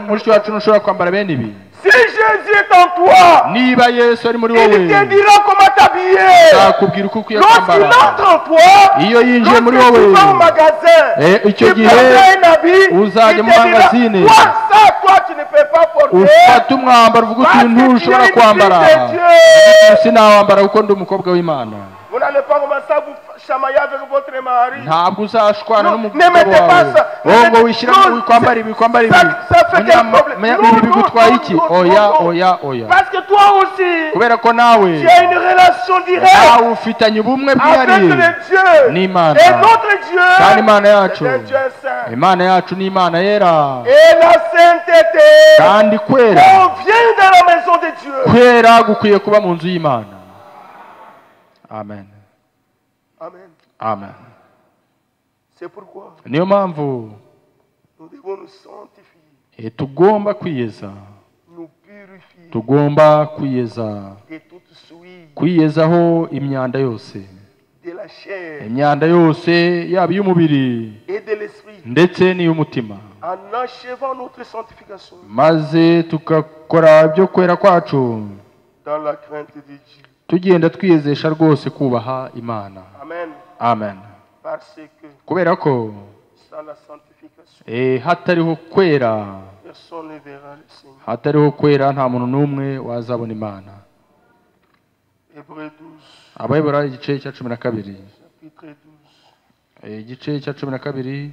mushiki wacu ntushobora kwambara bene ibi.
Si Jésus est en toi,
Niba Yesu ari muri
il
wowe,
te dira comment t'habiller.
azakubwira uko ukwiye
Lorsqu'il
kwambara.
entre en toi,
Iyo yinjiye muri
lorsque tu
wowe,
vas au magasin,
icyo
tu
gihe
prendras un habit,
uzajya
il
mu
te dira,
mangazine,
toi, ça, toi, tu ne peux pas porter.
ufata umwambaro uvuga uti
Parce
uyu
que tu
ntushobora
es une
kwambara,
fille de Dieu.
sinawambara kuko ndi umukobwa w'Imana.
Vous n'allez pas commencer à vous chamailler avec votre mari.
Ntabwo uzashwana
Non,
n'umugabo
ne mettez pas
wawe
ça.
wowe ngo wishyiramo wikwambara ibi wikwambara ibi.
Ça fait quel problème?
Ibi bigutwaye iki?
Non,
Oya
non.
oya oya,
Parce que toi aussi,
kubera ko nawe
tu as une relation directe
nawe ufitanye ubumwe
avec
bwihariye
le Dieu.
n'Imana.
Et notre Dieu,
Kandi Imana yacu,
c'est un Dieu saint.
Imana yacu ni Imana yera
Et la sainteté
kandi kwera.
convient dans la maison de Dieu.
Kwera gukwiye kuba mu nzu y'Imana. Amen.
Amen.
Amen.
C'est pourquoi
Niyo mpamvu
nous devons nous sanctifier,
tugomba kwiyeza,
nous purifier
tugomba kwiyeza
de toute souillure
kwiyezaho imyanda yose,
de la chair
imyanda yose yaba iy'umubiri
et de l'esprit,
ndetse n'iy'umutima,
en achevant notre sanctification
maze tugakora ibyo kwera kwacu
dans la crainte de Dieu.
tugenda twiyezesha rwose kubaha Imana.
Amen.
Amen.
Parce que
kubera ko
sans la sanctification,
hatariho kwera,
personne ne verra le Seigneur.
hatariho kwera nta muntu n'umwe wazabona Imana.
Hébreux 12,
Abayobora igice cya 12,
chapitre 12.
igice cya 12,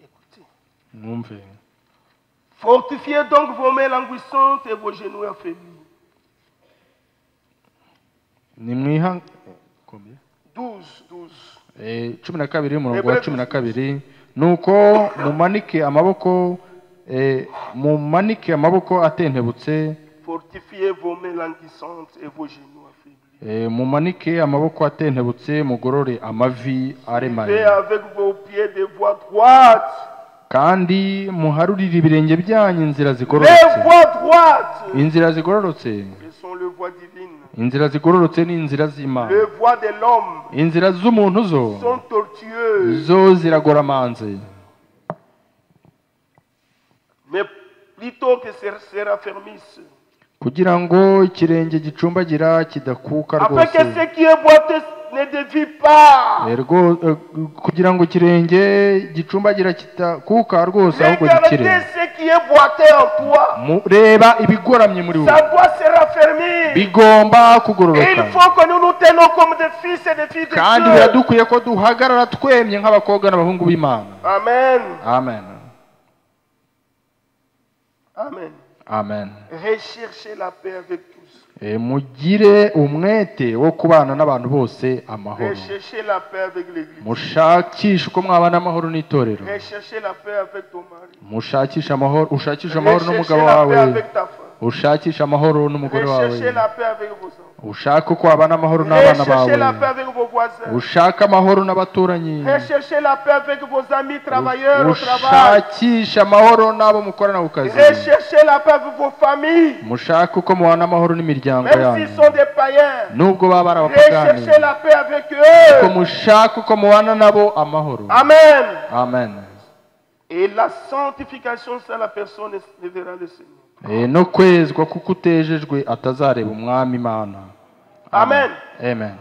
Écoutez.
mwumve.
Fortifiez donc vos mains languissantes et vos genoux affaiblis.
Nimwiha
12.
12 umurongo wa 12, nuko mumanike amaboko atentebutse,
Fortifiez vos mains languissantes et vos genoux affaiblis.
mumanike amaboko atentebutse, mugorore amavi
Levez
aremaye,
avec vos pieds des voies droites.
kandi muharurire ibirenge byanyu inzira
Les
zigororotse.
voies droites.
Inzira zigororotse,
Ce sont les voies divines.
inzira zigororotse ni inzira z'Imana.
Les voies de l'homme
Inzira z'umuntu zo
sont tortueuses.
zo ziragoramanze,
Mais plutôt que se raffermissent.
kugira ngo ikirenge gicumbagira kidakuka
Afin que
rwose.
ce qui est boiteux ne dévie pas.
Kugira ngo ikirenge gicumbagira kidakuka rwose, ahubwo
Regardez
gikire.
ce qui est boiteux en toi.
Reba ibigoramye muri wowe,
Ça doit se raffermir.
bigomba
Et
kugororoka.
il faut que nous nous tenons comme des fils et des filles de
Kandi
Dieu.
biradukwiye ko duhagarara twemye nk'abakobwa n'abahungu b'Imana.
Amen.
Amen.
Amen.
Amen.
Recherchez la paix avec tous.
Mugire umwete wo kubana n'abantu bose amahoro.
Recherchez la paix avec l'église.
Mushakishe uko mwabana amahoro n'itorero.
Recherchez la paix avec ton mari.
Mushakishe amahoro, ushakishe amahoro
Recherchez
n'umugabo
la paix
wawe.
avec ta femme.
Ushakishe amahoro n'umugore wawe.
Recherchez la paix avec vos enfants.
Ushake uko wabana amahoro n'abana
Recherchez la
bawe.
paix avec vos voisins.
Ushake amahoro n'abaturanyi.
Recherchez la paix avec vos amis travailleurs au travail.
Ushakishe amahoro n'abo mukorana ku kazi.
Recherchez la paix avec vos familles.
Mushake uko mubana amahoro n'imiryango
Même
yanyu.
s'ils sont des païens.
Nubwo baba ari abapagani.
Recherchez la paix avec
Uko
eux.
mushake uko mubana nabo amahoro.
Amen.
Amen.
Et la sanctification, c'est la personne ne verra le Seigneur.
No kwezwa kuko utejejwe atazareba umwami Imana.
Amen.
Amen.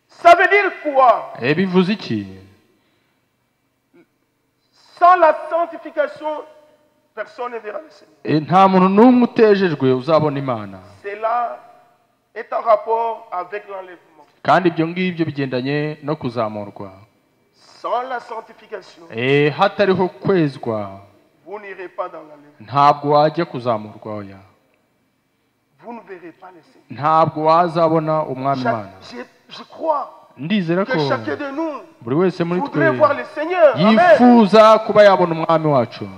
Ça veut dire quoi?
Bivuze iki?
Sans la sanctification, personne ne verra le Seigneur.
Nta muntu n'umwe utejejwe uzabona Imana.
Cela est en rapport avec l'enlèvement.
Kandi ibyo ngibyo bigendanye no kuzamurwa.
Sans la sanctification,
Hatariho kwezwa,
vous n'irez pas dans l'enlèvement.
ntabwo wajya kuzamurwa oya.
Vous ne verrez pas le Seigneur.
Ntabwo wazabona umwami Imana.
Je crois
Ndizera
que
ko
chacun de nous
buri wese muri
voudrait
twe
voir le Seigneur. Amen.
yifuza kuba yabona umwami wacu.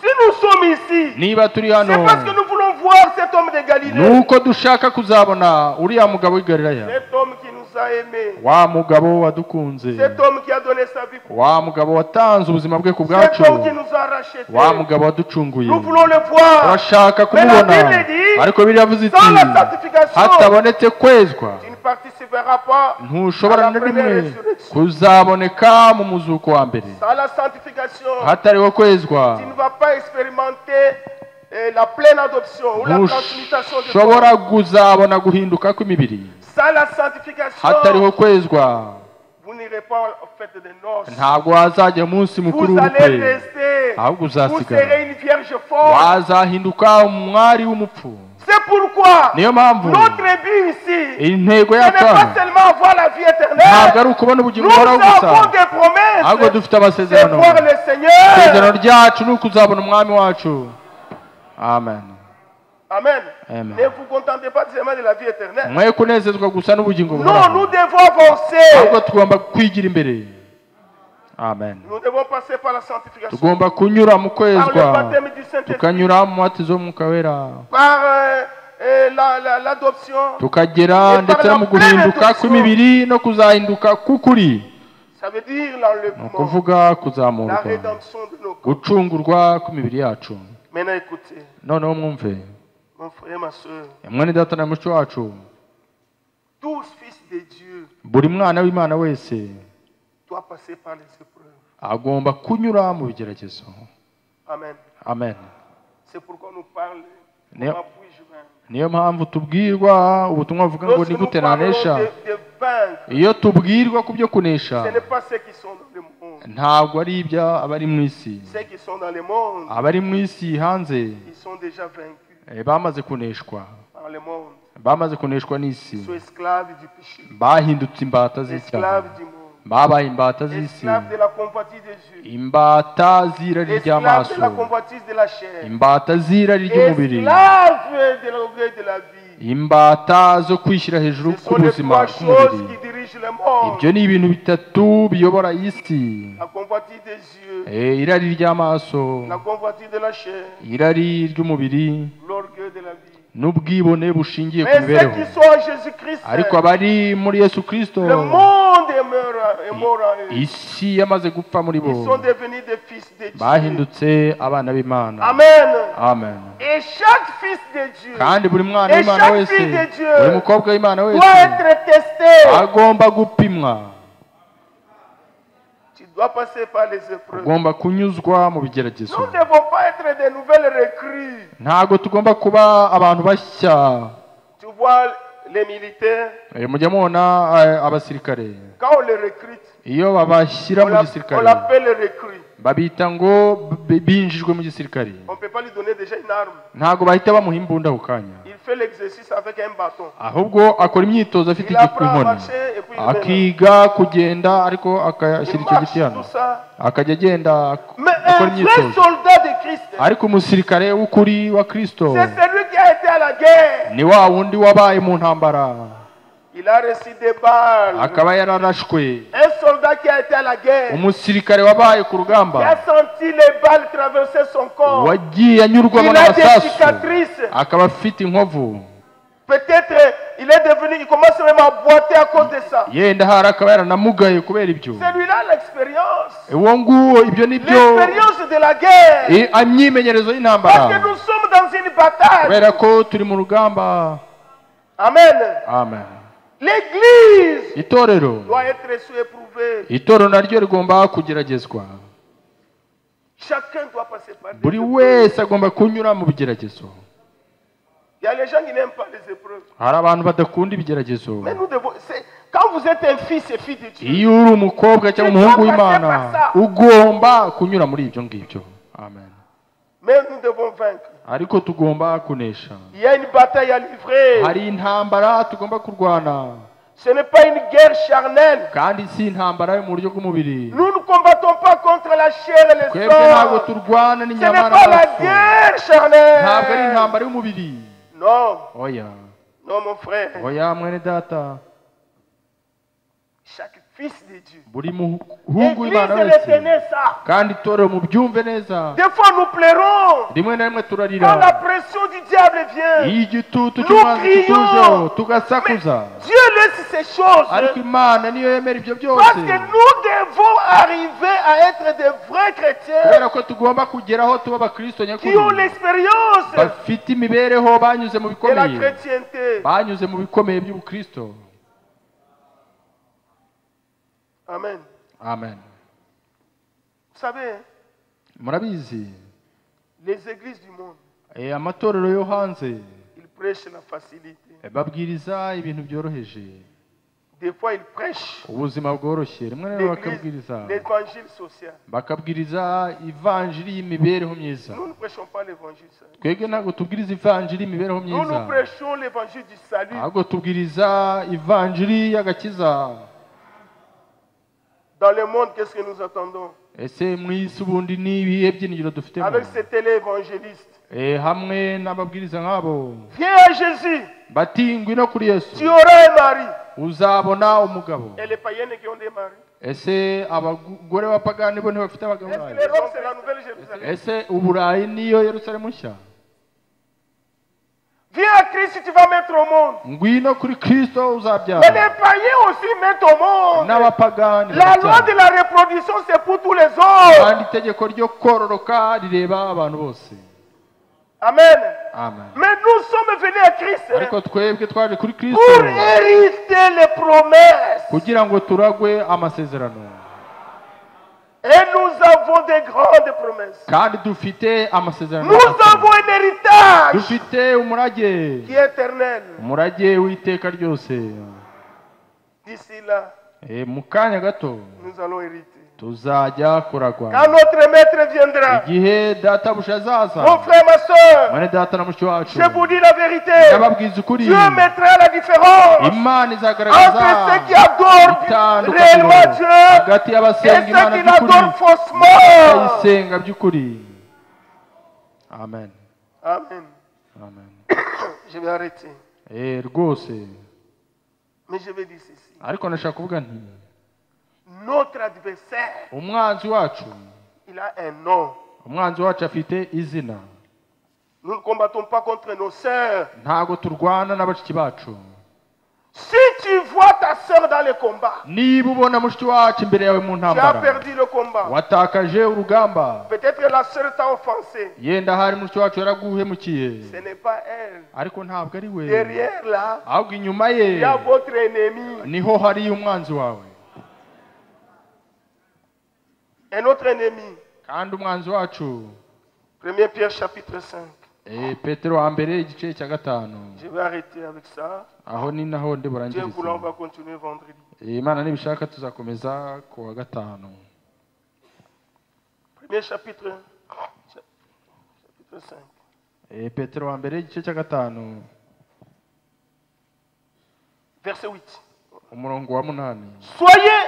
Si nous sommes ici,
Niba turi
c'est
hano,
parce que nous voulons voir cet homme de Galilée.
nuko dushaka kuzabona uriya mugabo w'i Galilaya,
Cet homme qui nous a aimés.
wa mugabo wadukunze,
Cet homme qui a donné sa vie pour nous.
wa mugabo watanze ubuzima bwe ku
Cet
bwacu,
homme qui nous a rachetés.
wa mugabo waducunguye.
Nous voulons le voir.
Turashaka
Mais la
kumubona,
Bible dit,
ariko Bibiliya yavuze iti
sans la sanctification,
hatabonetse kwezwa
tu ne participeras pas
ntushobora
à la
na
première
rimwe
résurrection.
kuzaboneka mu muzuko wa mbere.
Sans la sanctification,
Hatariho kwezwa
tu ne vas pas expérimenter la pleine adoption ou la transmutation de
ntushobora
corps.
kuzabona guhinduka kw'imibiri.
Sans la sanctification,
Hatariho kwezwa
vous n'irez pas aux fêtes de noces.
ntabwo wazajya munsi mukuru
Vous allez
w'ubukwe,
rester.
ahubwo
Vous
uzasigara.
serez une vierge forte.
Wazahinduka umwari w'umupfu.
C'est pourquoi
Niyo mpamvu
notre but ici,
intego
ce n'est
yacu
pas
hano
seulement avoir la vie
ntabwo
éternelle.
ari ukubona ubugingo
Nous
buhoraho gusa,
avons des
ahubwo
promesses.
dufite
C'est
amasezerano.
voir le Seigneur.
Isezerano ryacu ni ukuzabona umwami wacu. Amen.
Amen.
Amen.
Ne vous contentez pas seulement de la vie éternelle.
mwe kunezezwa gusa n'ubugingo
Non,
buhoraho,
nous devons avancer.
ahubwo tugomba kwigira imbere. Amen.
Nous devons passer par la sanctification,
Tugomba kunyura mu
par le
kwezwa,
baptême du Saint-Esprit,
tukanyura mu mubatizo w'umwuka wera,
par l'adoption.
tukagera ndetse no mu guhinduka kw'imibiri no kuzahinduka k'ukuri.
Ça veut dire
Ni
l'enlèvement,
ukuvuga
la
kuzamurwa,
rédemption de nos corps.
gucungurwa kw'imibiri yacu.
Maintenant écoutez,
Noneho mwumve,
Mon frère, ma soeur,
mwene data na muco wacu,
tous fils de Dieu
buri mwana w'Imana wese
doivent passer par les épreuves.
agomba kunyura mu bigeragezo.
Amen.
Amen.
C'est pourquoi nous parlons.
Niyo-
Comment puis-je vaincre?
niyo mpamvu tubwirwa ubutumwa buvuga ngo
Lorsque
ni
nous
gute
parlons
nanesha.
de vaincre,
Iyo tubwirwa ku byo kunesha,
ce n'est pas ceux qui sont dans le monde.
ntabwo ari abari mu isi.
Ceux qui sont dans le monde,
Abari mu isi hanze
ils sont déjà vaincus
bamaze kuneshwa,
par le monde.
bamaze kuneshwa n'isi,
Ils sont esclaves du péché,
bahindutse imbata z'icyaha,
esclaves du monde,
babaye imbata z'isi,
esclaves de la convoitise des yeux,
imbata z'irari
esclaves
ry'amaso,
de la convoitise de la chair,
imbata z'irari ry'umubiri,
esclaves de l'orgueil de la vie.
imbata zo kwishyira hejuru
Ce sont les
k'ubuzima
trois choses
bw'umubiri.
qui dirigent le monde.
Ibyo ni ibintu bitatu biyobora isi:
La convoitise des yeux,
irari ry'amaso,
la convoitise de la chair,
irari ry'umubiri,
l'orgueil de la vie.
n'ubwibone bushingiye ku
Mais ceux
mibereho.
qui sont en Jésus-Christ,
Ariko abari muri Yesu Kristo,
le monde est mort en eux.
isi yamaze gupfa muri bo,
Ils sont devenus des fils de Dieu.
bahindutse abana b'Imana.
Amen.
Amen.
Et chaque fils de Dieu
Kandi buri mwana
Et
w'Imana
chaque
wese,
fille de Dieu
buri mukobwa w'Imana
doit
wese
être testé.
agomba gupimwa,
Tu dois passer par les épreuves.
agomba kunyuzwa mu bigeragezo.
Nous ne devons pas être de nouvelles recrues.
Ntabwo tugomba kuba abantu bashya.
Tu vois les militaires,
Mujya mubona abasirikare
quand on les recrute,
iyo babashyira mu
on
gisirikare
l'appelle recrue.
babita ngo binjijwe mu gisirikare.
On ne peut pas lui donner déjà une arme.
Ntabwo bahita bamuha imbunda ako kanya,
Il fait l'exercice avec un bâton.
ahubwo akora imyitozo afite
Il apprend à
inkoni,
marcher et puis il
akiga kugenda, ariko akashyira icyo
marche
giti hano,
tout ça.
akajya agenda
Mais
akora
un vrai
imyitozo.
soldat de Christ,
Ariko umusirikare w'ukuri wa Kristo
c'est celui qui a été à la guerre.
ni wa wundi wabaye mu ntambara,
Il a reçu des balles.
akaba yararashwe.
Un soldat qui a été à la guerre,
Umusirikare wabaye ku
qui a
rugamba,
senti les balles traverser son corps.
wagiye anyurwamo
Il a des
n'amasasu,
cicatrices.
akaba afite inkovu,
Peut-être il est devenu, il commence même à boiter à cause de ça.
yenda hari akaba yaranamugaye kubera ibyo.
Celui-là, l'expérience.
Uwo nguwo ibyo ni byo
L'expérience de la guerre.
imyimenyerezo
Parce que
y'intambara,
nous sommes dans une bataille.
kubera ko turi mu rugamba.
Amen.
Amen.
L'église
Itorero
doit être sous-éprouvée.
itorero naryo rigomba kugeragezwa.
Chacun doit passer par des
Buri
épreuves.
wese agomba kunyura mu bigeragezo.
Il y a les gens qui n'aiment pas les épreuves.
Hari abantu badakunda ibigeragezo.
Mais nous devons. Quand vous êtes un fils et fille de Dieu,
Iyo uri umukobwa cyangwa umuhungu w'Imana, ugomba kunyura muri ibyo ngibyo. Amen.
mais nous devons vaincre.
Ariko tugomba kunesha.
Il y a une bataille à livrer.
Hari intambara tugomba kurwana,
Ce n'est pas une guerre charnelle.
kandi si intambara yo mu buryo bw'umubiri.
Nous ne combattons pas contre la chair et le
Twebwe ntabwo
sang.
turwana
Ce n'est
n'inyama
pas la
n'amaraso.
guerre
Ntabwo ari
charnelle.
intambara y'umubiri.
Non,
Oya,
non mon frère.
oya mwene data.
Chaque fils de Dieu.
Buri muhungu
L'église
w'Imana
de
wese,
l'éternel, ça.
kandi itorero mubyumve neza.
Des fois nous pleurons
Rimwe na rimwe
quand
turarira
la pression du diable vient.
iyo igitutu
Nous
cy'umwanzi
crions.
kitujeho tugasakuza.
Dieu laisse ces choses
Ariko Imana niyo yemera ibyo byose,
parce que nous devons arriver à être de vrais chrétiens
kubera ko tugomba kugeraho tuba abakristo
qui ont
nyakuri,
l'expérience
bafite imibereho, banyuze mu
de la
bikomeye,
chrétienté.
banyuze mu bikomeye by'ubukristo.
Amen.
Amen.
Vous savez,
Murabizi,
les églises du monde,
amatorero yo hanze
ils prêchent la facilité.
babwiriza ibintu byoroheje,
Des fois, ils prêchent
ubuzima bworoshye. Rimwe na rimwe
l'église,
bakabwiriza
l'évangile social.
bakabwiriza ivanjiri y'imibereho myiza.
Nous ne prêchons pas l'évangile social.
Twebwe ntabwo tubwiriza ivanjiri y'imibereho
Nous, nous
myiza,
prêchons l'évangile du salut.
ahubwo tubwiriza ivanjiri y'agakiza.
Dans le monde, qu'est-ce que nous attendons?
Ese mu isi ubundi ni ibihe byiringiro dufitemo?
Avec ces télé-évangélistes.
Hamwe n'ababwiriza nk'abo
Viens à Jésus,
bati ngwino kuri Yesu
tu auras un mari.
uzabona umugabo.
Et les païens qui ont des maris.
Ese abagore b'abapagani bo ntibafite abagabo
Est-ce que
bayo?
les Roms, c'est la nouvelle Jérusalem?
Ese uburayi niyo Yerusalemu nshya?
Viens à Christ, tu vas mettre au monde.
Ngwino kuri Kristo
Mais
uzabyara.
les païens aussi mettent au monde.
N'abapagani
La loi de
barabyara.
la reproduction, c'est pour tous les hommes.
Kandi itegeko ryo kororoka rireba abantu bose.
Amen.
Amen.
Mais nous sommes venus à Christ
ariko twebwe twaje kuri Kristo
pour hériter les promesses.
kugira ngo turagwe amasezerano.
Et nous avons des grandes promesses.
kandi dufite amasezerano.
Nous avons un héritage
dufite umurage,
qui est éternel.
umurage w'iteka ryose.
D'ici là,
mu kanya gato
nous allons hériter.
tuzajya kuragwa.
Quand notre maître viendra,
igihe databuja azaza,
mon frère, ma soeur,
mwene data na mushiki wacu,
je vous dis la vérité.
ndababwiza ukuri,
Dieu mettra la différence
imana
entre
izagaragaza
ceux qui adorent
itandukaniro
réellement Dieu
hagati
et
y'abasenga
ceux
imana
qui
by'ukuri
l'adorent faussement.
n'abayisenga by'ukuri. Amen.
Amen.
Amen.
Je vais arrêter.
rwose,
Mais je vais dire ceci.
ariko ndashaka kuvuga nti
Notre adversaire,
umwanzi wacu,
il a un nom.
umwanzi wacu afite izina.
Nous ne combattons pas contre nos sœurs.
ntago turwana n'abashiki bacu.
Si tu vois ta sœur dans le combat,
niba ubona mushiki wacu imbere yawe mu
tu as
ntambara,
perdu le combat.
watakaje urugamba.
Peut-être que la sœur t'a offensé.
yenda hari mushiki wacu yaraguhemukiye,
Ce n'est pas elle.
ariko ntabwo ari we.
Derrière là,
ahubwo inyuma
il
ye
y a votre ennemi.
niho hari umwanzi wawe.
Un autre ennemi.
kandi umwanzi wacu,
1 Pierre chapitre 5.
petero wa mbere igice cya 5.
Je vais arrêter avec ça.
aho ni naho ndi
Dieu
burangiriza.
voulant, on va continuer vendredi.
imana nibishaka tuzakomeza ku wa 5.
1 chapitre 5.
petero wa mbere igice cya 5
Verset 8.
umurongo wa 8.
Soyez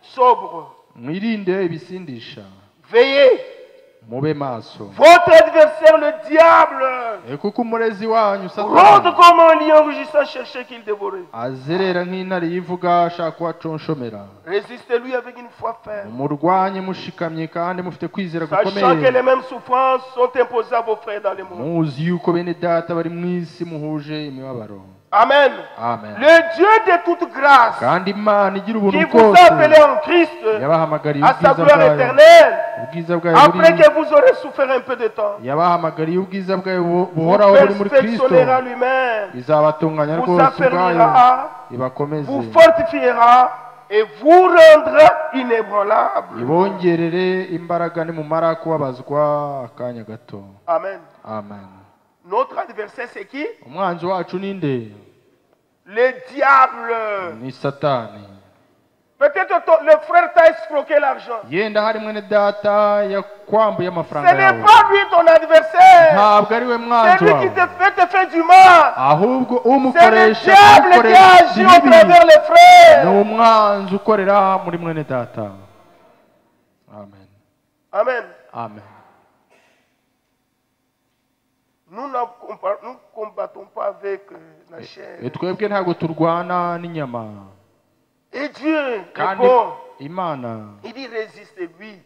sobres.
mwirinde ibisindisha,
Veillez.
mube maso,
Votre adversaire, le diable,
kuko umurezi wanyu
rôde
Satani
comme un lion rugissant, chercher qu'il dévorait.
azerera nk'intare yivuga ashaka kubaconshomera.
Résistez-lui avec une foi ferme,
murwanye mushikamye kandi mufite kwizera
sachant que
gukomeye,
les mêmes souffrances sont imposées à vos frères dans le monde.
muzi yuko bene data bari mu isi muhuje imibabaro.
Amen.
Amen.
Le Dieu de toute grâce,
kandi imana igira ubuntu
qui vous a
bwose
appelé en Christ
yabahamagariye
à sa
ubwiza
gloire
bwayo,
éternelle,
ubwiza bwayo
après
buri,
que vous aurez souffert un peu de temps,
yabahamagariye ubwiza bwayo
vous
buhoraho buri muri Kristo,
perfectionnera lui-même,
izabatunganya
vous
rwose ubwayo,
affermira,
ibakomeze,
vous fortifiera et vous rendra inébranlable.
ibongerere imbaraga nimumara kubabazwa akanya gato.
Amen.
Amen.
Notre adversaire, c'est qui?
umwanzi wacu ninde?
Le diable.
ni Satani.
Peut-être le frère t'a escroqué l'argent.
yenda hari mwene data yakwambuye
Ce
amafaranga
n'est
yawe,
pas lui ton adversaire.
ntabwo ari we
C'est
mwanzi
lui qui
wawe,
te fait du mal.
ahubwo
C'est le
umukoresha
diable qui
umukoresha
agit au
ibibi
travers les
ni
frères.
umwanzi ukorera muri mwene data. Amen.
Amen.
Amen.
Nous ne combattons pas avec la chair.
twebwe ntabwo turwana n'inyama.
Et Dieu est
kandi
bon.
imana
Il dit résistez-lui.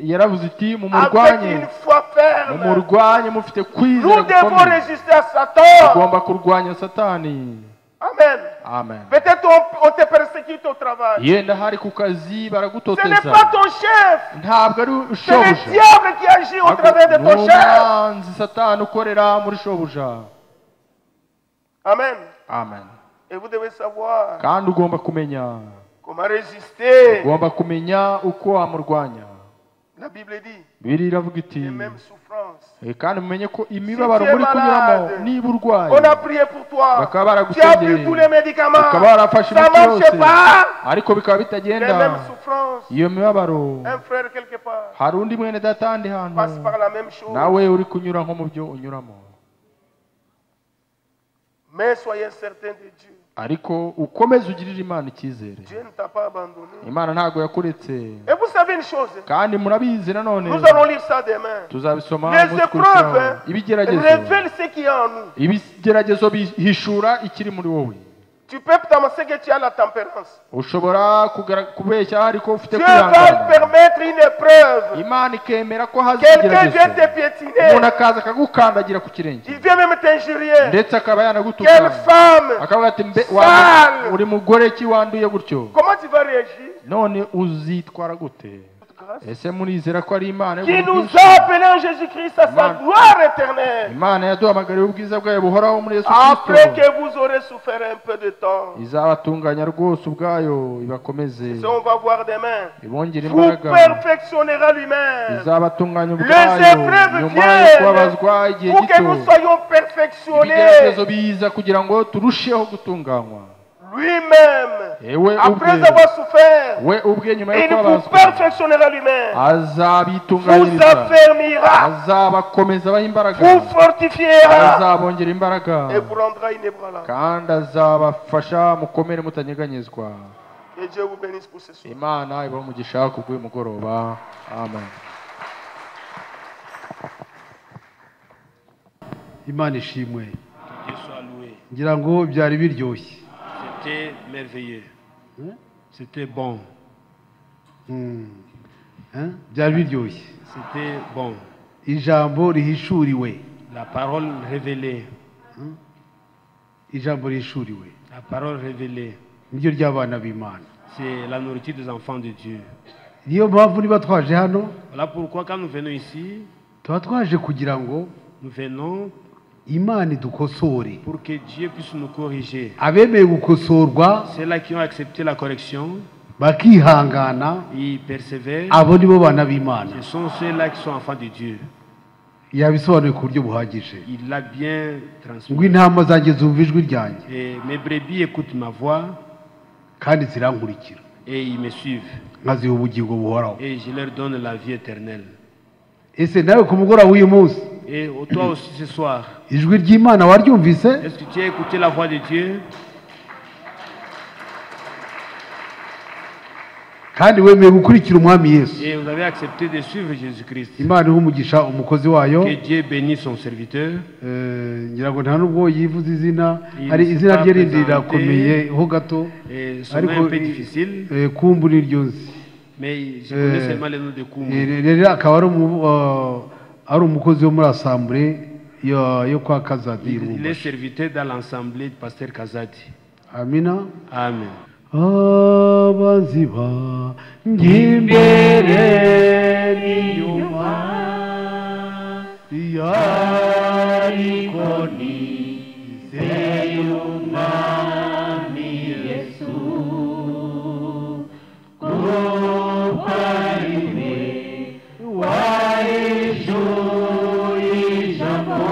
yaravuze iti
Avec
mumurwanye,
une foi ferme.
mumurwanye mufite kwizera
Nous devons
gukomeye.
résister à Satan.
tugomba kurwanya Satani.
Amen.
Amen.
Peut-être on te persécute au travail.
yenda hari ku kazi
Ce n'est
baragutoteza,
pas ton chef.
ntabwo ari
C'est le
shobuja,
diable qui agit au travers de ton chef.
n'umwanzi Satani ukorera muri shobuja.
Amen.
Amen.
Et vous devez savoir
kandi ugomba kumenya,
comment résister.
ugomba kumenya uko wamurwanya.
La Bible dit
Bibiliya iravuga iti
les mêmes souffrances.
kandi mumenye ko imibabaro
Si tu es
muri kunyuramo
malade,
niba urwaye,
On a prié pour toi.
bakaba
Tu as pris
baragusengeye,
tous les médicaments.
bakaba barafashe
Ça ne
imiti
marche
yose,
pas.
ariko bikaba
Les
bitagenda.
mêmes souffrances.
iyo mibabaro,
Un frère quelque part
hari undi mwene data ahandi
passe
hantu
par la même chose.
nawe uri kunyura nko mu byo unyuramo.
Mais soyez certains de Dieu.
ariko ukomeze ugirire Imana icyizere.
Dieu ne t'a pas abandonné.
Imana ntabwo yakuretse.
Et vous savez une chose.
kandi murabizi nanone,
Nous allons lire ça demain.
tuzabisoma
Les
umunsi ukurikiraho.
épreuves
ibigeragezo
révèlent ce qui est en nous.
ibigeragezo bihishura ikiri muri wowe.
Tu peux t'amasser que tu as la tempérance.
ushobora kubeshya ariko ufite
Dieu va
kwihangana.
permettre une épreuve.
Imana ikemera ko haza
Quelqu'un vient
ikigeragezo,
te piétiner.
umuntu akaza akagukandagira ku kirenge,
Il vient même t'injurier.
ndetse akaba
Quelle
yanagutuka,
femme.
akavuga ati
Sale.
uri mugore ki wanduye gutyo,
Comment tu vas réagir?
none uzitwara gute?
grâce,
ese murizera ko ari imana
qui
y'ubuntu
nous
bwinshi?
a appelés en Jésus-Christ à sa
Amen.
gloire éternelle,
imana yaduhamagariye ubwiza bwayo buhoraho muri yesu kristo
après que vous aurez souffert un peu de temps.
izabatunganya rwose ubwayo ibakomeze
Ça, on va voir demain.
ibongere
Vous
imbaraga
perfectionnera lui-même.
izabatunganya
Les
ubwayo
épreuves
nyuma yo kubabazwa
viennent
igihe
pour que
gito
nous soyons perfectionnés.
ibigeragezo biza kugira ngo turusheho gutunganywa
Lui-même,
ewe
après
ubwe
avoir souffert,
we ubwe nyuma yo
il vous
kubabazwa
perfectionnera lui-même, vous
azabitunganyiriza
affermira,
azabakomeza abaha imbaraga
vous fortifiera
azabongera imbaraga
et vous rendra inébranlable.
kandi azabafasha mukomere mutanyeganyezwa.
Que Dieu vous bénisse pour ce soir.
imana ibahe umugisha ku bw'uyu mugoroba. Amen.
Imana ishimwe.
Dieu soit loué.
Ngira ngo byari biryoshye.
C'était merveilleux. C'était bon.
Byari biryoshye.
C'était bon.
Ijambo rihishuriwe.
La parole révélée.
Ijambo rihishuriwe.
La parole révélée.
Niryo ry'abana b'Imana.
C'est la nourriture des enfants de Dieu.
Niyo mpamvu niba twaje hano
Voilà pourquoi quand nous venons ici,
tuba twaje kugira ngo
nous venons
Imana idukosore.
pour que Dieu puisse nous corriger.
Abemeye gukosorwa
Ceux-là qui ont accepté la correction,
bakihangana
ils persévèrent.
abo nibo bana b'Imana.
Ce sont ceux-là qui sont enfants de Dieu.
Yabisobanuye ku buryo buhagije.
Il l'a bien
Ngo
transmis.
intama zanjye zumva ijwi ryanjye
Et mes brebis écoutent ma voix
kandi zirankurikira
et ils me suivent.
nkaziha ubugingo buhoraho.
Et je leur donne la vie éternelle.
Ese nawe ku mugoroba w'uyu munsi
Et toi aussi ce soir,
ijwi ry'Imana waryumvise?
est-ce que tu as écouté la voix de Dieu
kandi wemeye gukurikira umwami Yesu?
et vous avez accepté de suivre Jésus-Christ?
Imana ihe umugisha umukozi wayo.
Que Dieu bénisse son serviteur.
Ngira ngo nta nubwo yivuze izina,
Il
hari
ne
izina
s'est
rye
pas
rindi
présenté.
rirakomeye ho gato
Et son nom est un peu difficile,
kumbu niryo nzi.
mais je connais seulement le nom de Koumou.
Rero akaba ari umukozi wo muri asambure yo kwa Kazadi
Il est
Rumba.
serviteur dans l'assemblée du pasteur Kazadi.
Amina.
Amen.
Abanzi banjye imbere n'inyuma ariko nizeye umwami Yesu kuko ari we wahishuye ijambo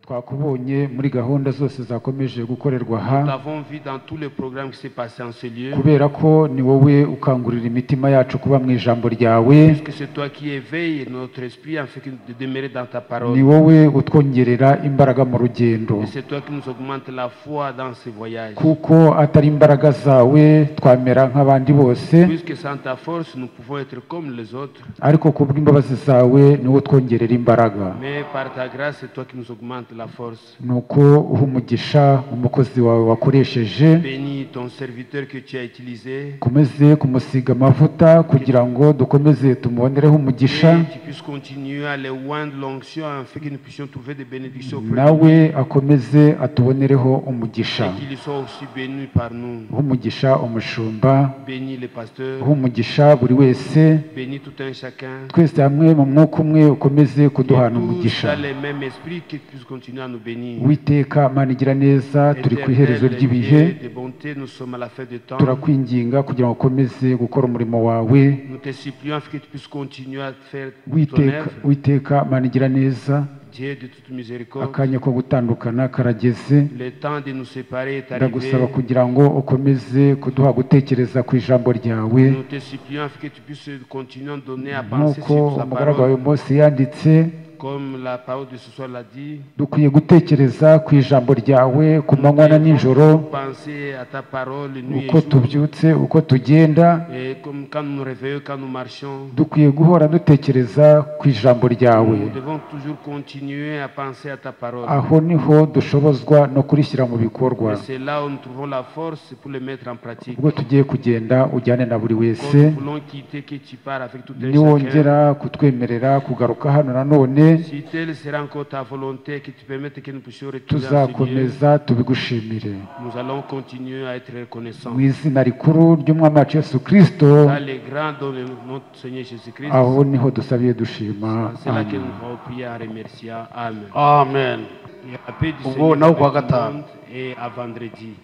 twakubonye muri gahunda zose zakomeje gukorerwa aha.
Nous t'avons vu dans tous les programmes qui s'est passé en ce lieu.
kubera ko ni wowe ukangurira imitima yacu kuba mu ijambo ryawe,
Puisque c'est toi qui éveilles notre esprit afin de demeurer dans ta parole.
ni wowe utwongerera imbaraga mu rugendo,
Et c'est toi qui nous augmente la foi dans ce voyage.
kuko atari imbaraga zawe twamera nk'abandi bose,
Puisque sans ta force, nous pouvons être comme les autres.
ariko kubw'imbabazi zawe ni wowe utwongerera imbaraga.
Mais par ta grâce, c'est toi qui nous augmente la force.
nuko uha umugisha umukozi wawe wakoresheje,
Bénis ton serviteur que tu as utilisé.
ukomeze kumusiga amavuta kugira ngo dukomeze tumubonereho umugisha,
Et tu puisses continuer à les oindre l'onction afin que nous puissions trouver des bénédictions auprès de
nawe akomeze atubonereho umugisha.
lui. Et qu'il soit aussi béni par nous.
uha umugisha umushumba,
Bénis les pasteurs.
uha umugisha buri wese,
Bénis tout un chacun.
twese hamwe mu mwuka umwe ukomeze
Et
kuduhana
tous
umugisha.
dans les mêmes esprits, qu'ils puissent continuer à nous bénir.
Uwiteka Mana igira neza, turi ku iherezo
Éternel
ry'ibihe,
Dieu de bonté, nous sommes à la fin du temps.
turakwinginga kugira ngo ukomeze gukora umurimo wawe.
Nous te supplions afin que tu puisses continuer à faire ton
Uwiteka
œuvre.
Uwiteka Mana igira neza,
Dieu de toute miséricorde,
akanya ko gutandukana karageze.
le temps de nous séparer est
Ndagusaba
arrivé.
kugira ngo ukomeze kuduha gutekereza ku ijambo ryawe,
Nous te supplions afin que tu puisses continuer à donner à penser
nk'uko
sur ta
umugaragu wawe
parole.
Mose yanditse.
Comme la parole de ce soir l'a dit,
Dukwiye gutekereza ku ijambo ryawe ku manywa na nijoro,
penser à ta parole nuit et
uko
jour.
tubyutse, uko tugenda,
Et comme quand nous nous réveillons, quand nous marchons,
dukwiye guhora dutekereza ku ijambo ryawe.
nous devons toujours continuer à penser à ta parole.
Aho niho dushobozwa no kurishyira mu bikorwa.
Et c'est là où nous trouvons la force pour le mettre en pratique.
Ubwo tugiye kugenda ujyane na buri
Quand
wese,
nous voulons quitter, que tu pars avec tout un chacun.
niwongera kutwemerera kugaruka hano nanone,
Si telle sera encore ta volonté, que tu permettes que nous puissions retourner à ce lieu,
tuzakomeza tubigushimire.
nous allons continuer à être reconnaissants.
Mu izina rikuru ry'umwami wacu Yesu Kristo,
Dans les grands dons de notre Seigneur Jésus-Christ,
aho niho dusabiye dushima.
c'est là que
Amen.
nous avons prié en remerciant. Amen.
amen.
Et la paix du
Ubwo
Seigneur
nawe kuwa
avec tout le
gatanu.
monde et à vendredi.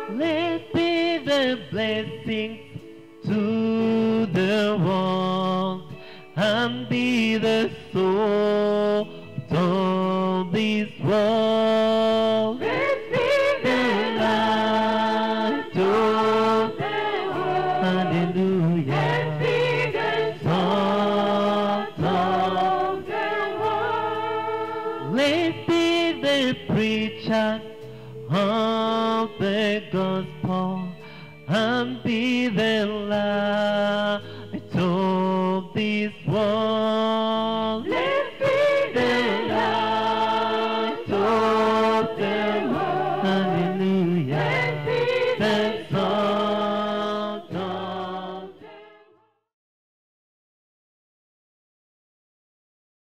Let's be the blessing to the world and be the salt of this world. Let's be the light of the world. Hallelujah. Let's be the salt of the world. Let's be the preacher of the gospel and be the light of this world.